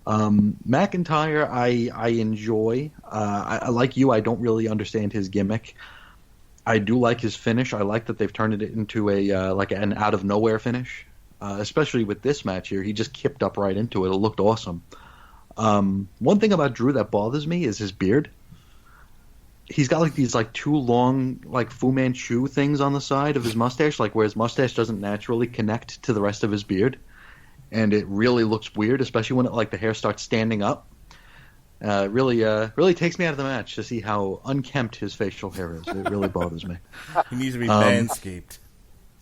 McIntyre, I enjoy. I like you. I don't really understand his gimmick. I do like his finish. I like that they've turned it into a like an out of nowhere finish, especially with this match here. He just kipped up right into it. It looked awesome. One thing about Drew that bothers me is his beard. He's got like these like two long like Fu Manchu things on the side of his mustache, like where his mustache doesn't naturally connect to the rest of his beard, and it really looks weird, especially when the hair starts standing up. Really takes me out of the match to see how unkempt his facial hair is. It really bothers me. He needs to be manscaped.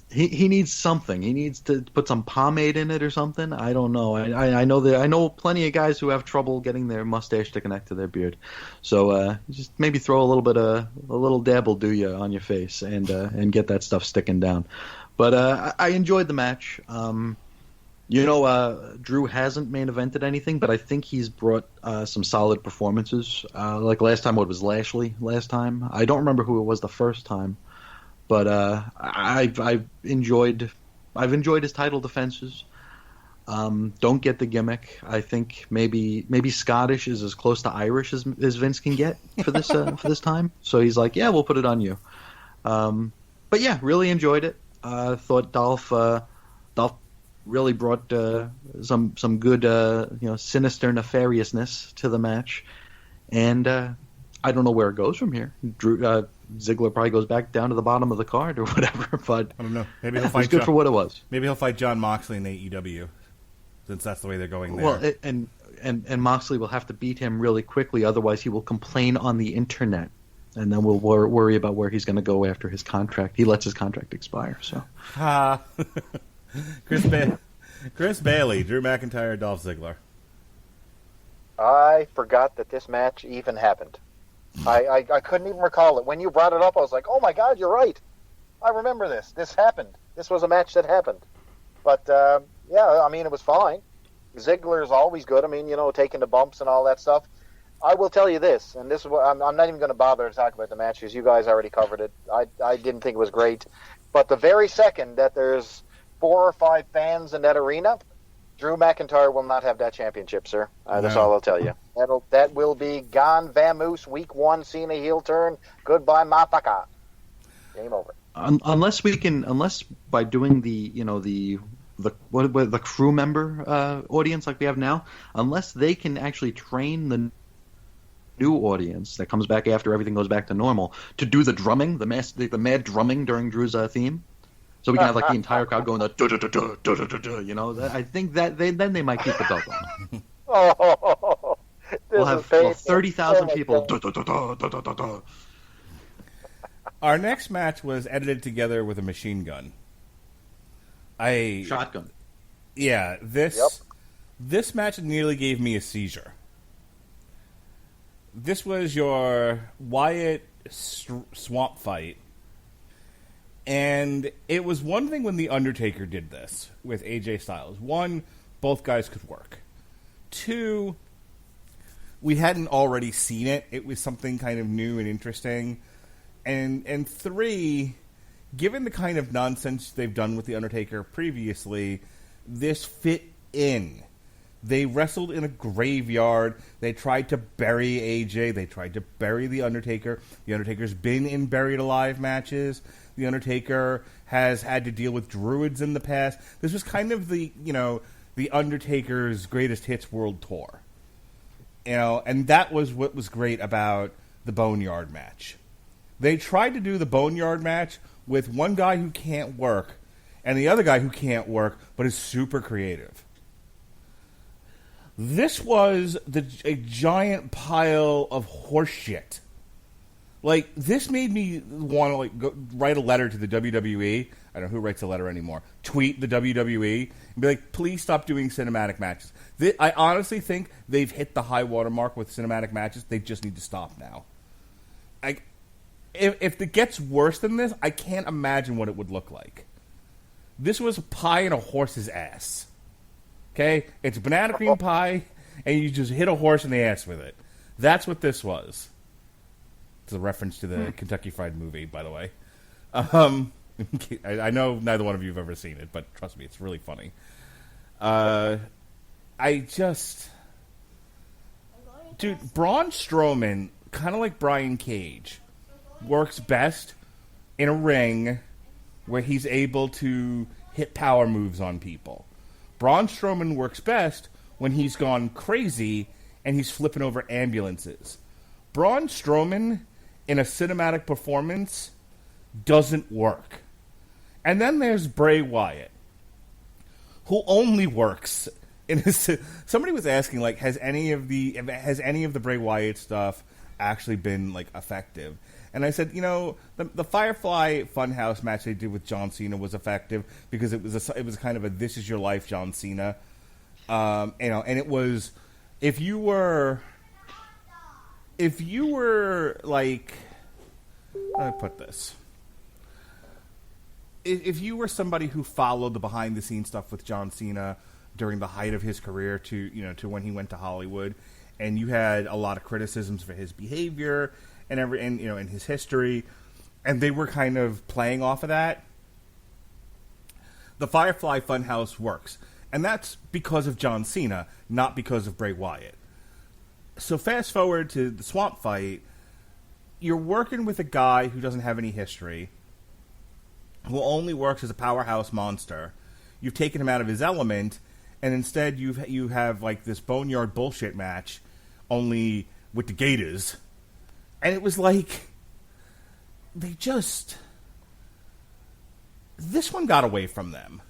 He needs something. He needs to put some pomade in it or something. I don't know. I know plenty of guys who have trouble getting their mustache to connect to their beard. So just maybe throw a little dab will do you on your face and get that stuff sticking down. But I enjoyed the match. Drew hasn't main evented anything, but I think he's brought some solid performances. Like last time, what was Lashley last time? I don't remember who it was the first time. But I've enjoyed his title defenses. Don't get the gimmick. I think maybe Scottish is as close to Irish as Vince can get for this for this time. So he's like, yeah, we'll put it on you. But yeah, really enjoyed it. Thought Dolph really brought some good sinister nefariousness to the match, and I don't know where it goes from here. Drew. Ziggler probably goes back down to the bottom of the card or whatever, but I don't know. Maybe he'll fight. It's good for what it was. Maybe he'll fight John Moxley in AEW, since that's the way they're going there. Well, and Moxley will have to beat him really quickly, otherwise he will complain on the internet, and then we'll worry about where he's going to go after his contract. He lets his contract expire. So, Chris Chris Bailey, Drew McIntyre, Dolph Ziggler. I forgot that this match even happened. I couldn't even recall it. When you brought it up, I was like, oh my God, you're right. I remember this. This happened. This was a match that happened. But, yeah, I mean, it was fine. Ziggler's always good. I mean, taking the bumps and all that stuff. I will tell you this, and this is what I'm not even going to bother to talk about the match because you guys already covered it. I didn't think it was great. But the very second that there's 4 or 5 fans in that arena, Drew McIntyre will not have that championship, sir. That's all I'll tell you. That will be gone, vamoose, week 1, Cena heel turn. Goodbye, motherfucker. Game over. Unless by doing the crew member audience like we have now, unless they can actually train the new audience that comes back after everything goes back to normal to do the drumming, the mad drumming during Drew's theme. So we can have like the entire crowd going I think that then they might keep the belt on. We'll have 30,000 people. Our next match was edited together with a machine gun. Shotgun. Yeah, this match nearly gave me a seizure. This was your Wyatt swamp fight. And it was one thing when The Undertaker did this with AJ Styles. 1, both guys could work. 2, we hadn't already seen it. It was something kind of new and interesting. And 3, given the kind of nonsense they've done with The Undertaker previously, this fit in. They wrestled in a graveyard. They tried to bury AJ. They tried to bury The Undertaker. The Undertaker's been in buried alive matches. The Undertaker has had to deal with druids in the past. This was kind of the Undertaker's greatest hits world tour. And that was what was great about the Boneyard match. They tried to do the Boneyard match with one guy who can't work and the other guy who can't work but is super creative. This was a giant pile of horseshit. Like, this made me want to go write a letter to the WWE. I don't know who writes a letter anymore. Tweet the WWE and be like, please stop doing cinematic matches. I honestly think they've hit the high water mark with cinematic matches. They just need to stop now. If it gets worse than this, I can't imagine what it would look like. This was pie in a horse's ass. Okay? It's banana cream pie, and you just hit a horse in the ass with it. That's what this was. It's a reference to the Kentucky Fried Movie, by the way. I know neither one of you have ever seen it, but trust me, it's really funny. Dude, Braun Strowman, kind of like Brian Cage, works best in a ring where he's able to hit power moves on people. Braun Strowman works best when he's gone crazy and he's flipping over ambulances. Braun Strowman in a cinematic performance doesn't work. And then there's Bray Wyatt, who only works in a... Somebody was asking, like, has any of the Bray Wyatt stuff actually been, like, effective? And I said, the Firefly Funhouse match they did with John Cena was effective because it was kind of a this is your life John Cena, and it was if you were like, how do I put this? If you were somebody who followed the behind the scenes stuff with John Cena during the height of his career to when he went to Hollywood, and you had a lot of criticisms for his behavior and his history, and they were kind of playing off of that, the Firefly Funhouse works. And that's because of John Cena, not because of Bray Wyatt. So fast forward to the Swamp Fight, you're working with a guy who doesn't have any history, who only works as a powerhouse monster. You've taken him out of his element, and instead you have like this boneyard bullshit match, only with the Gators. And it was like, this one got away from them.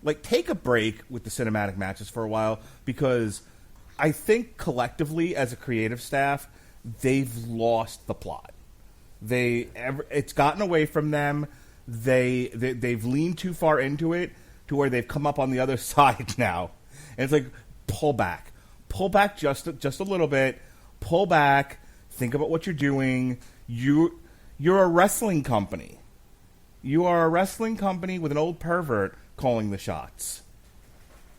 Like, take a break with the cinematic matches for a while, because I think collectively, as a creative staff, they've lost the plot. It's gotten away from them. They've leaned too far into it to where they've come up on the other side now. And it's like, pull back just a little bit, pull back, think about what you're doing. You're a wrestling company. You are a wrestling company with an old pervert calling the shots.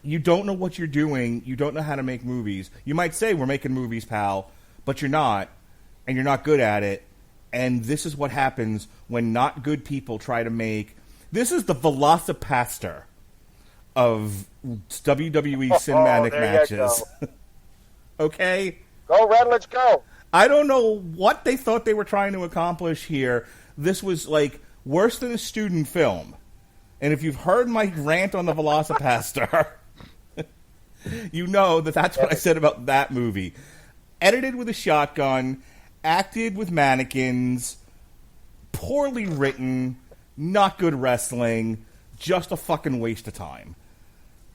You don't know what you're doing. You don't know how to make movies. You might say, we're making movies, pal, but you're not, and you're not good at it. And this is what happens when not good people try to make... This is the Velocipaster of WWE cinematic matches. Okay? Go, Red, let's go. I don't know what they thought they were trying to accomplish here. This was, like, worse than a student film. And if you've heard my rant on the Velocipaster... you know that's what I said about that movie. Edited with a shotgun, acted with mannequins, poorly written, not good wrestling, just a fucking waste of time.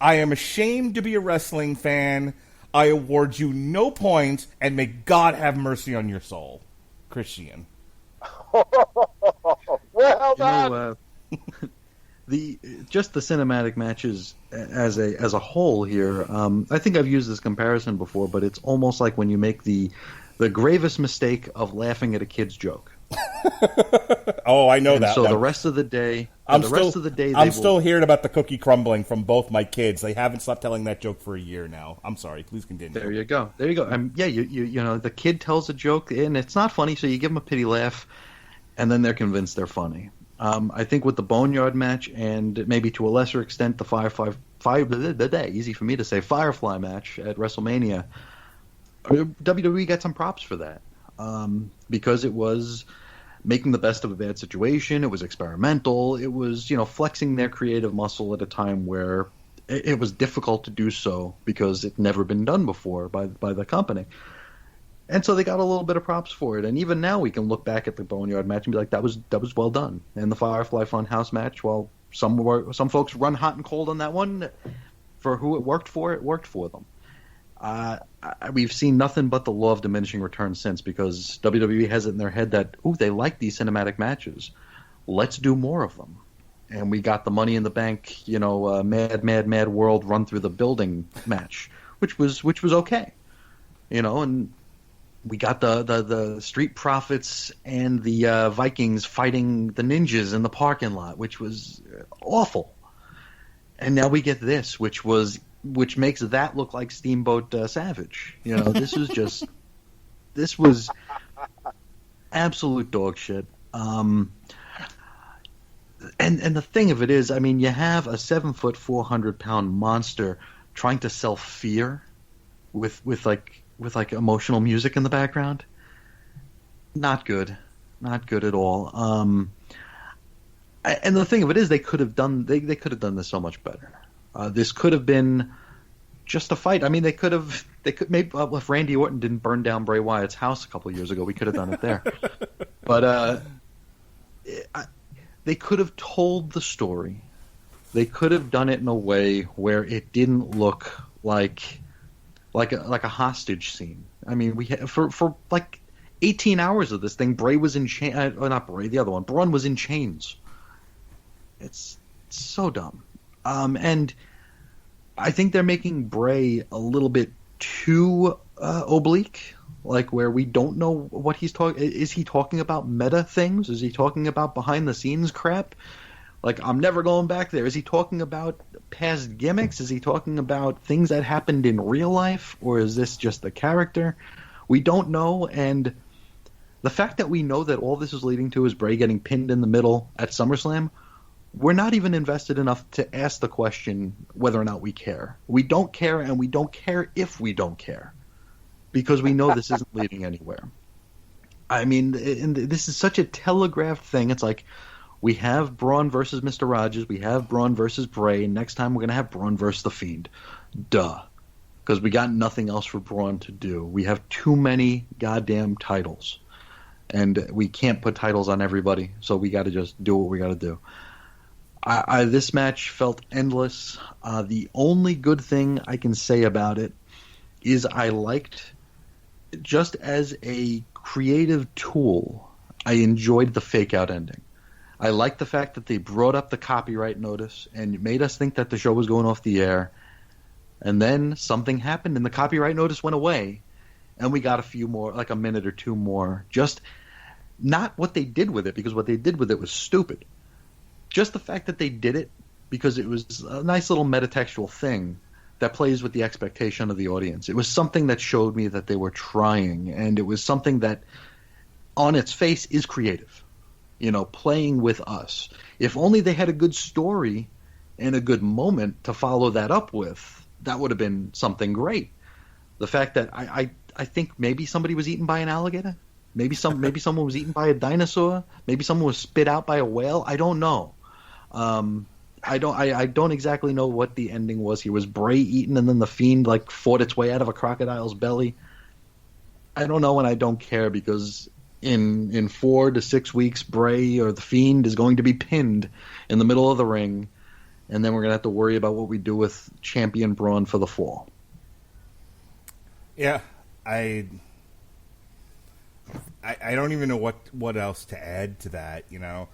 I am ashamed to be a wrestling fan. I award you no points, and may God have mercy on your soul. Christian. Well done. The cinematic matches as a whole here. I think I've used this comparison before, but it's almost like when you make the gravest mistake of laughing at a kid's joke. Oh, I know and that. So now, the rest of the day, I'm still hearing about the cookie crumbling from both my kids. They haven't stopped telling that joke for a year now. I'm sorry. Please continue. There you go. Yeah, you know, the kid tells a joke and it's not funny, so you give them a pity laugh, and then they're convinced they're funny. I think with the Boneyard match and maybe to a lesser extent the Firefly match at WrestleMania, WWE got some props for that because it was making the best of a bad situation. It was experimental. It was, you know, flexing their creative muscle at a time where it was difficult to do so because it'd never been done before by the company. And so they got a little bit of props for it. And even now we can look back at the Boneyard match and be like, that was well done. And the Firefly Funhouse match, well, some folks run hot and cold on that one. For who it worked for them. We've seen nothing but the law of diminishing returns since, because WWE has it in their head that, they like these cinematic matches. Let's do more of them. And we got the Money in the Bank, you know, Mad World run through the building match, which was okay. You know, and we got the Street Profits and the Vikings fighting the ninjas in the parking lot, which was awful. And now we get this, which makes that look like Steamboat Savage. You know, this was absolute dog shit. And the thing of it is, I mean, you have a 7-foot, 400-pound monster trying to sell fear with emotional music in the background. Not good at all. And the thing of it is, they could have done this so much better. This could have been just a fight. I mean, they could maybe if Randy Orton didn't burn down Bray Wyatt's house a couple of years ago, we could have done it there. But they could have told the story. They could have done it in a way where it didn't look like a hostage scene. I mean, we had, for like 18 hours of this thing, Bray was in chains. Not Bray, the other one. Braun was in chains. It's so dumb. And I think they're making Bray a little bit too oblique, like where we don't know what he's talking. Is he talking about meta things? Is he talking about behind the scenes crap? Like, I'm never going back there. Is he talking about past gimmicks? Is he talking about things that happened in real life? Or is this just a character? We don't know. And the fact that we know that all this is leading to is Bray getting pinned in the middle at SummerSlam, we're not even invested enough to ask the question whether or not we care. We don't care, and we don't care if we don't care, because we know this isn't leading anywhere. I mean, and this is such a telegraphed thing. It's like, we have Braun versus Mr. Rogers. We have Braun versus Bray. Next time we're going to have Braun versus The Fiend. Duh. Because we got nothing else for Braun to do. We have too many goddamn titles. And we can't put titles on everybody, so we got to just do what we got to do. This match felt endless. The only good thing I can say about it is I liked, just as a creative tool, I enjoyed the fake-out ending. I like the fact that they brought up the copyright notice and made us think that the show was going off the air. And then something happened and the copyright notice went away. And we got a few more, like a minute or two more. Just not what they did with it, because what they did with it was stupid. Just the fact that they did it because it was a nice little metatextual thing that plays with the expectation of the audience. It was something that showed me that they were trying, and it was something that on its face is creative. You know, playing with us. If only they had a good story and a good moment to follow that up with, that would have been something great. The fact that I think maybe somebody was eaten by an alligator, maybe someone was eaten by a dinosaur, maybe someone was spit out by a whale. I don't know. I don't exactly know what the ending was here. Was Bray eaten and then the Fiend like fought its way out of a crocodile's belly? I don't know, and I don't care, because in 4 to 6 weeks, Bray or the Fiend is going to be pinned in the middle of the ring, and then we're going to have to worry about what we do with champion Braun for the fall. Yeah, I don't even know what else to add to that. You know,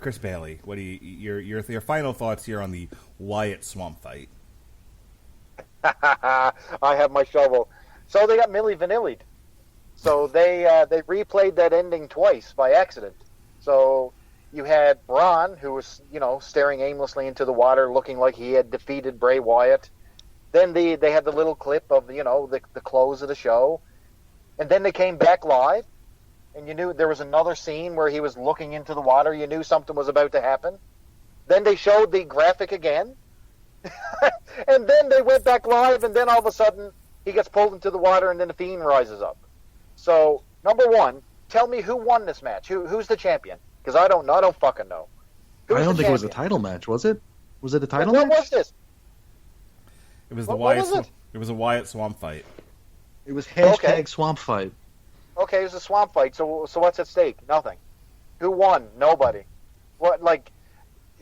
Chris Bailey, what do your final thoughts here on the Wyatt Swamp fight? I have my shovel. So they got Milli Vanilli'd. So they replayed that ending twice by accident. So you had Braun, who was, staring aimlessly into the water, looking like he had defeated Bray Wyatt. Then they had the little clip of, the close of the show. And then they came back live, and you knew there was another scene where he was looking into the water. You knew something was about to happen. Then they showed the graphic again. And then they went back live, and then all of a sudden he gets pulled into the water, and then the Fiend rises up. So, number one, tell me who won this match. Who's the champion? Because I don't know. I don't fucking know. I don't think it was a title match, was it? Was it a title match? What was this? It was the Wyatt. It was a Wyatt Swamp fight. It was hashtag Swamp fight. Okay, it was a Swamp fight. So what's at stake? Nothing. Who won? Nobody. What? Like,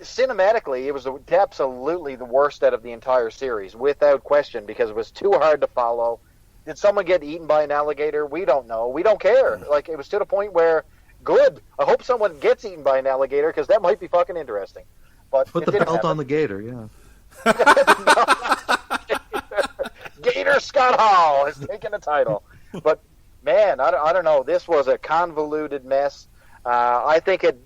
cinematically, it was absolutely the worst out of the entire series, without question, because it was too hard to follow. Did someone get eaten by an alligator? We don't know. We don't care. Like, it was to the point where, good. I hope someone gets eaten by an alligator, because that might be fucking interesting. But put the belt on the gator, yeah. Gator Scott Hall has taken the title. But, man, I don't know. This was a convoluted mess. I think it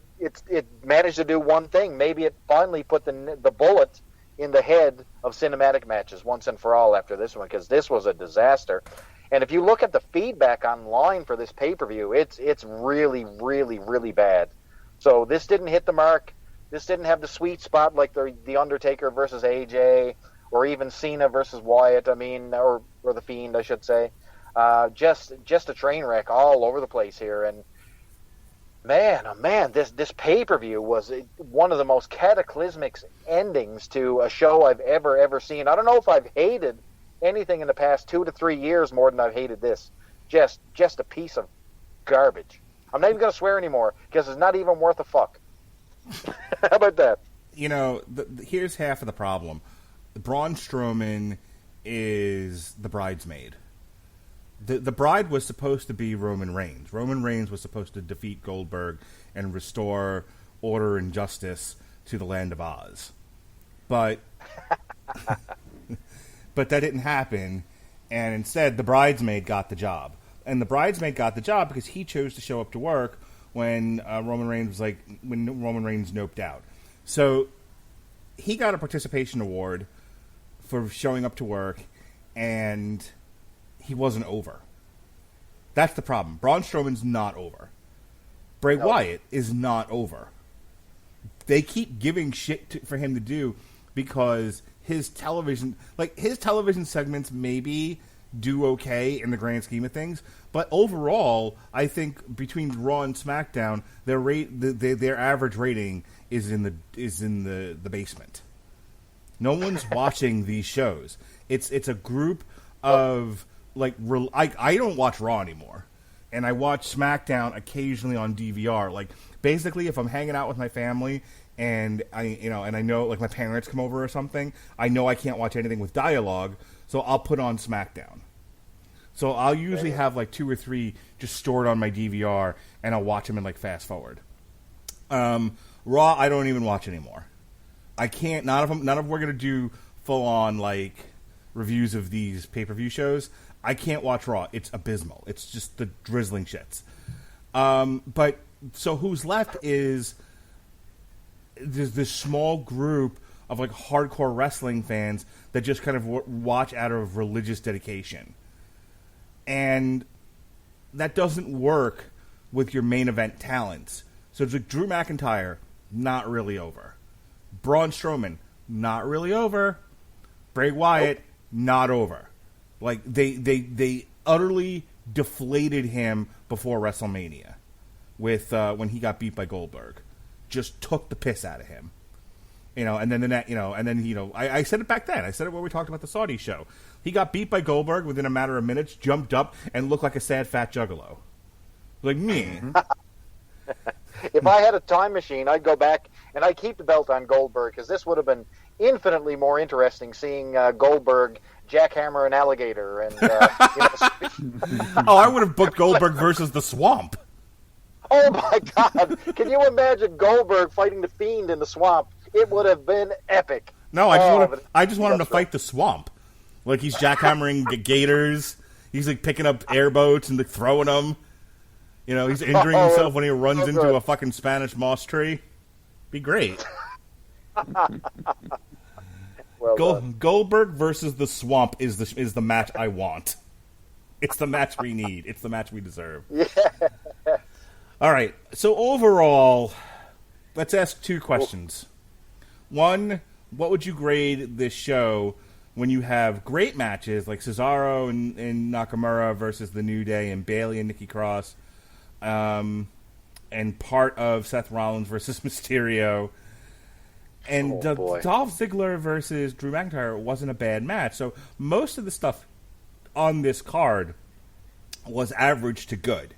managed to do one thing. Maybe it finally put the bullet in the head of cinematic matches once and for all after this one, because this was a disaster. And if you look at the feedback online for this pay-per-view, it's really, really, really bad. So this didn't hit the mark. This didn't have the sweet spot like the Undertaker versus AJ, or even Cena versus Wyatt, or the Fiend, I should say. Just a train wreck all over the place here. And man, oh man, this pay-per-view was one of the most cataclysmic endings to a show I've ever seen. I don't know if I've hated anything in the past 2 to 3 years more than I've hated this. Just a piece of garbage. I'm not even going to swear anymore, because it's not even worth a fuck. How about that? Here's half of the problem. Braun Strowman is the bridesmaid. The bride was supposed to be Roman Reigns. Roman Reigns was supposed to defeat Goldberg and restore order and justice to the land of Oz. But that didn't happen, and instead the bridesmaid got the job. And the bridesmaid got the job because he chose to show up to work when Roman Reigns noped out. So he got a participation award for showing up to work, and he wasn't over. That's the problem. Braun Strowman's not over. Bray Wyatt is not over. They keep giving shit for him to do because his television segments maybe do okay in the grand scheme of things, but overall, I think between Raw and SmackDown, their average rating is in the basement. No one's watching these shows. It's a group of I don't watch Raw anymore, and I watch SmackDown occasionally on DVR. Like, basically, if I'm hanging out with my family and I know like my parents come over or something, I know I can't watch anything with dialogue, so I'll put on SmackDown. So I'll usually have like 2 or 3 just stored on my DVR, and I'll watch them in like fast forward. Raw, I don't even watch anymore. I can't. None of them. We're gonna do full on like reviews of these pay-per-view shows. I can't watch Raw. It's abysmal. It's just the drizzling shits. But so who's left is there's this small group of like hardcore wrestling fans that just kind of watch out of religious dedication, and that doesn't work with your main event talents. So it's like Drew McIntyre, not really over. Braun Strowman, not really over. Bray Wyatt, not over. Like they utterly deflated him before WrestleMania with when he got beat by Goldberg. Just took the piss out of him. And then I said it back then. I said it when we talked about the Saudi show. He got beat by Goldberg within a matter of minutes, jumped up, and looked like a sad fat juggalo. Like me. If I had a time machine, I'd go back and I'd keep the belt on Goldberg, because this would have been infinitely more interesting seeing Goldberg jackhammer an alligator. And oh, I would have booked Goldberg versus the Swamp. Oh my God! Can you imagine Goldberg fighting the Fiend in the Swamp? It would have been epic. No, I just want him to fight the Swamp. Like he's jackhammering gators. He's like picking up airboats and like, throwing them. He's injuring himself when he runs into a fucking Spanish moss tree. Be great. Goldberg versus the Swamp is the match I want. It's the match we need. It's the match we deserve. Yeah. All right. So overall, let's ask two questions. One, what would you grade this show when you have great matches like Cesaro and Nakamura versus The New Day and Bayley and Nikki Cross, and part of Seth Rollins versus Mysterio, and Dolph Ziggler versus Drew McIntyre wasn't a bad match. So most of the stuff on this card was average to good.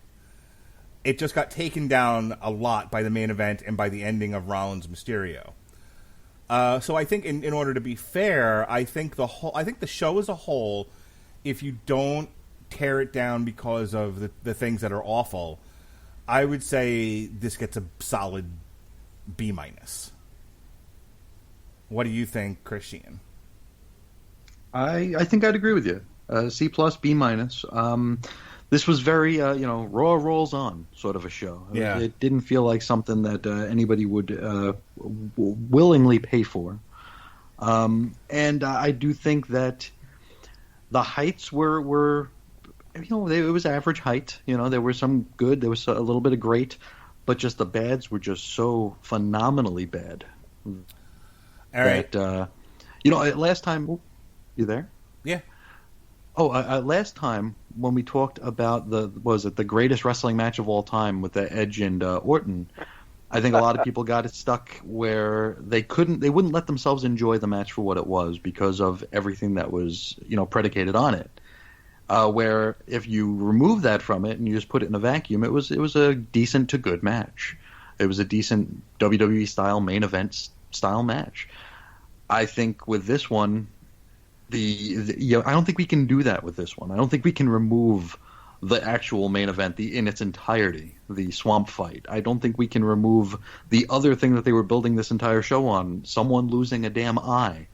It just got taken down a lot by the main event and by the ending of Rollins Mysterio. So I think, in order to be fair, I think the show as a whole, if you don't tear it down because of the things that are awful, I would say this gets a solid B-. What do you think, Christian? I think I'd agree with you. C+, B-. This was very, Raw rolls on sort of a show. Yeah. It didn't feel like something that anybody would willingly pay for. And I do think that the heights were it was average height. There were some good, there was a little bit of great, but just the bads were just so phenomenally bad. All right. That, last time, you there? Yeah. Oh, last time when we talked about the greatest wrestling match of all time with the Edge and Orton, I think a lot of people got it stuck where they wouldn't let themselves enjoy the match for what it was because of everything that was predicated on it. Where if you remove that from it and you just put it in a vacuum, it was a decent to good match. It was a decent WWE style main event style match. I think with this one, I don't think we can do that with this one. I don't think we can remove the actual main event in its entirety, the swamp fight. I don't think we can remove the other thing that they were building this entire show on, someone losing a damn eye.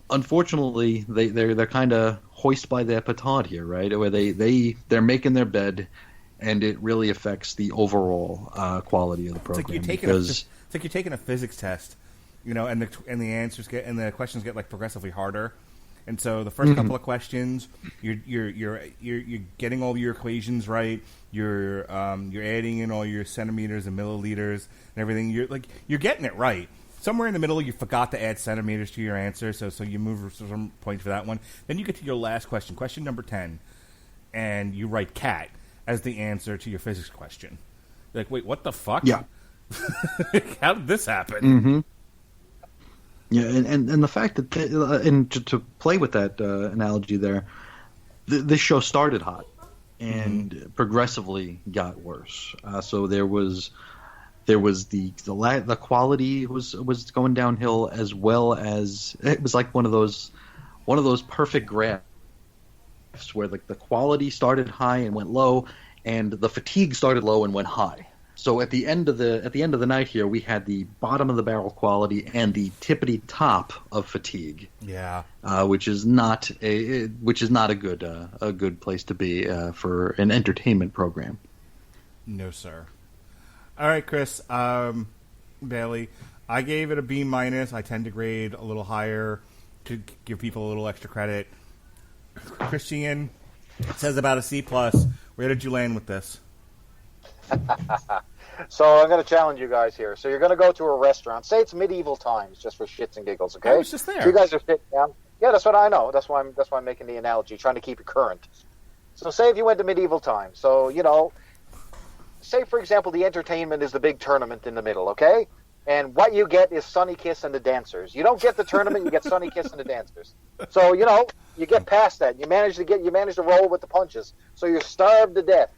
Unfortunately, they're kind of hoist by their petard here, right? Where they're making their bed, and it really affects the overall quality of the program. It's like you're taking a physics test, and the answers and the questions get like progressively harder. And so the first couple of questions, you're getting all your equations right. You're adding in all your centimeters and milliliters and everything. You're getting it right. Somewhere in the middle, you forgot to add centimeters to your answer, so you move some point for that one. Then you get to your last question, question number 10, and you write cat as the answer to your physics question. You're like, wait, what the fuck? Yeah. How did this happen? Mm-hmm. Yeah, and the fact that and to play with that analogy there, this show started hot and progressively got worse. So there was the quality was going downhill, as well as it was like one of those perfect graphs where the quality started high and went low, and the fatigue started low and went high. So at the end of the night here, we had the bottom of the barrel quality and the tippity top of fatigue. Yeah. Which is not a good place to be for an entertainment program. No, sir. All right, Chris Bailey. I gave it a B minus. I tend to grade a little higher to give people a little extra credit. Christian says about a C plus. Where did you land with this? So I'm going to challenge you guys here. So you're going to go to a restaurant. Say it's medieval times, just for shits and giggles, okay? I was just there. So you guys are sitting down. Yeah, that's what I know. That's why I'm making the analogy, trying to keep it current. So say if you went to medieval times. So, you know, say, for example, the entertainment is the big tournament in the middle, okay? And what you get is Sonny Kiss and the dancers. You don't get the tournament, you get Sonny Kiss and the dancers. So, you know, you get past that. You manage to roll with the punches. So you're starved to death.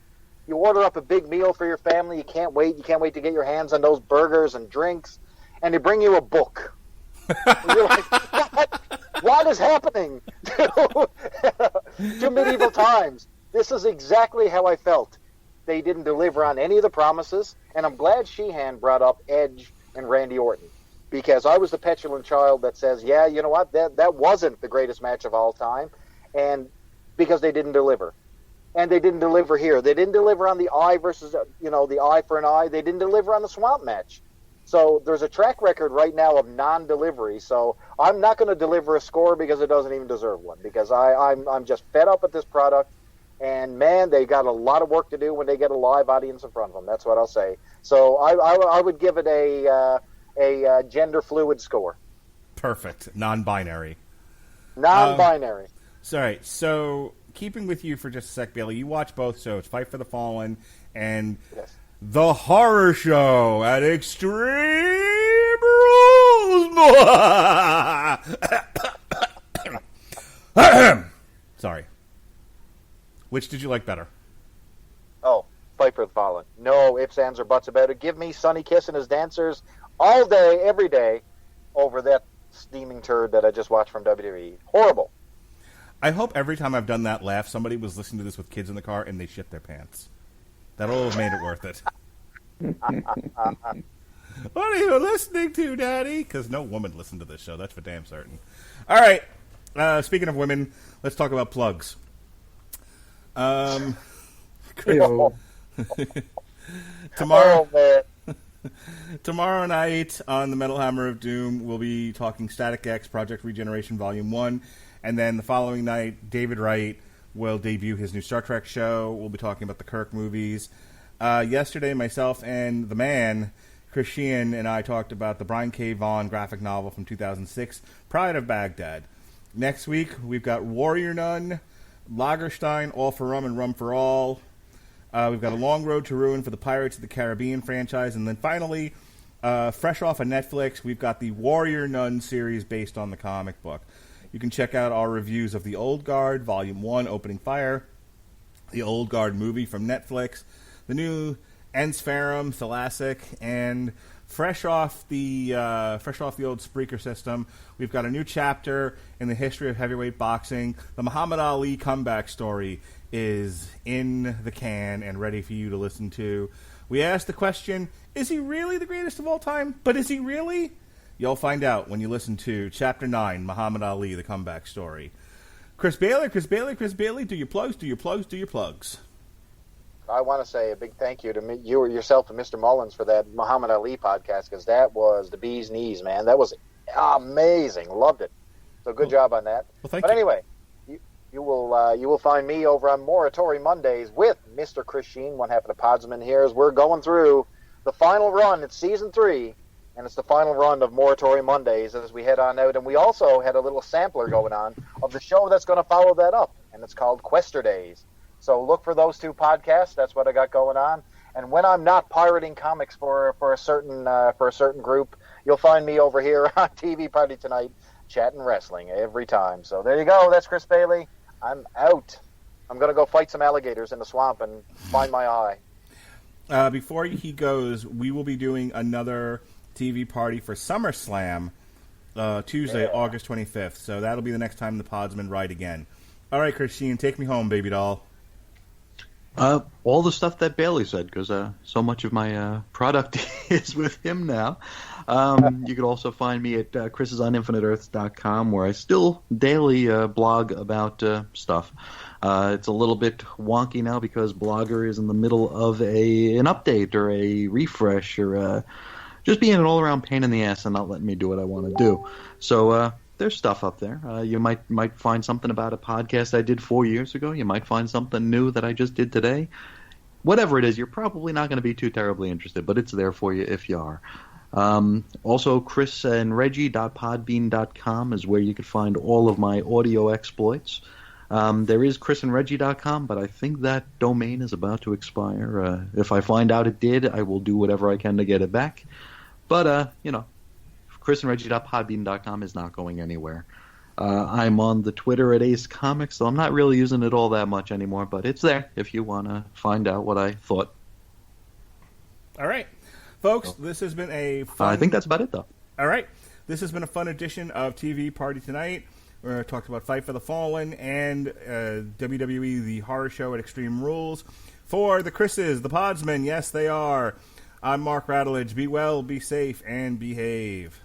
You order up a big meal for your family. You can't wait. You can't wait to get your hands on those burgers and drinks. And they bring you a book. And you're like, what is happening to medieval times? This is exactly how I felt. They didn't deliver on any of the promises. And I'm glad Sheehan brought up Edge and Randy Orton. Because I was the petulant child that says, yeah, you know what? That wasn't the greatest match of all time. And because they didn't deliver. And they didn't deliver here. They didn't deliver on the eye versus, the eye for an eye. They didn't deliver on the swamp match. So there's a track record right now of non-delivery. So I'm not going to deliver a score because it doesn't even deserve one. Because I'm just fed up with this product. And, man, they got a lot of work to do when they get a live audience in front of them. That's what I'll say. So I would give it a gender-fluid score. Perfect. Non-binary. Non-binary. Sorry. So keeping with you for just a sec, Bailey, you watch both shows, Fight for the Fallen and The Horror Show at Extreme Rules. Sorry. Which did you like better? Oh, Fight for the Fallen. No ifs, ands, or buts about it. Give me Sonny Kiss and his dancers all day, every day, over that steaming turd that I just watched from WWE. Horrible. I hope every time I've done that laugh, somebody was listening to this with kids in the car and they shit their pants. That'll have made it worth it. What are you listening to, Daddy? Because no woman listened to this show. That's for damn certain. All right. Speaking of women, let's talk about plugs. Tomorrow night on the Metal Hammer of Doom, we'll be talking Static X Project Regeneration Volume 1. And then the following night, David Wright will debut his new Star Trek show. We'll be talking about the Kirk movies. Yesterday, myself and the man, Chris Sheehan, and I talked about the Brian K. Vaughan graphic novel from 2006, Pride of Baghdad. Next week, we've got Warrior Nun, Lagerstein, All for Rum and Rum for All. We've got A Long Road to Ruin for the Pirates of the Caribbean franchise. And then finally, fresh off of Netflix, we've got the Warrior Nun series based on the comic book. You can check out our reviews of The Old Guard, Volume 1, Opening Fire, the Old Guard movie from Netflix, the new Ensferum, Thalassic, and fresh off the old Spreaker system, we've got a new chapter in the history of heavyweight boxing. The Muhammad Ali comeback story is in the can and ready for you to listen to. We asked the question, is he really the greatest of all time? But is he really? You'll find out when you listen to Chapter 9, Muhammad Ali, the comeback story. Chris Bailey, do your plugs. I want to say a big thank you to you or yourself and Mr. Mullins for that Muhammad Ali podcast, because that was the bee's knees, man. That was amazing. Loved it. So good job on that. Well, thank you. But anyway, you will find me over on Morituri Mondays with Mr. Chris Sheen, one half of the Podsmen here, as we're going through the final run. It's Season 3. And it's the final run of Morituri Mondays as we head on out. And we also had a little sampler going on of the show that's going to follow that up. And it's called Quester Days. So look for those two podcasts. That's what I got going on. And when I'm not pirating comics for a certain group, you'll find me over here on TV Party Tonight chatting wrestling every time. So there you go. That's Chris Bailey. I'm out. I'm going to go fight some alligators in the swamp and find my eye. Before he goes, we will be doing another TV party for SummerSlam Tuesday, August 25th. So that'll be the next time the Podsmen ride again. All right, Christine, take me home, baby doll. All the stuff that Bailey said, because so much of my product is with him now. You could also find me at chrisisoninfiniteearths.com, where I still daily blog about stuff. It's a little bit wonky now because Blogger is in the middle of an update or a refresh or just being an all-around pain in the ass and not letting me do what I want to do. So there's stuff up there. You might find something about a podcast I did 4 years ago. You might find something new that I just did today. Whatever it is, you're probably not going to be too terribly interested, but it's there for you if you are. Also, chrisandreggie.podbean.com is where you can find all of my audio exploits. There is chrisandreggie.com, but I think that domain is about to expire. If I find out it did, I will do whatever I can to get it back. But, chrisandreggie.podbean.com is not going anywhere. I'm on the Twitter at Ace Comics, so I'm not really using it all that much anymore, but it's there if you want to find out what I thought. All right. Folks, this has been a fun... I think that's about it, though. All right. This has been a fun edition of TV Party Tonight. We talked about Fight for the Fallen and WWE, the horror show at Extreme Rules. For the Chris's, the Podsmen, yes, they are. I'm Mark Rattledge. Be well, be safe, and behave.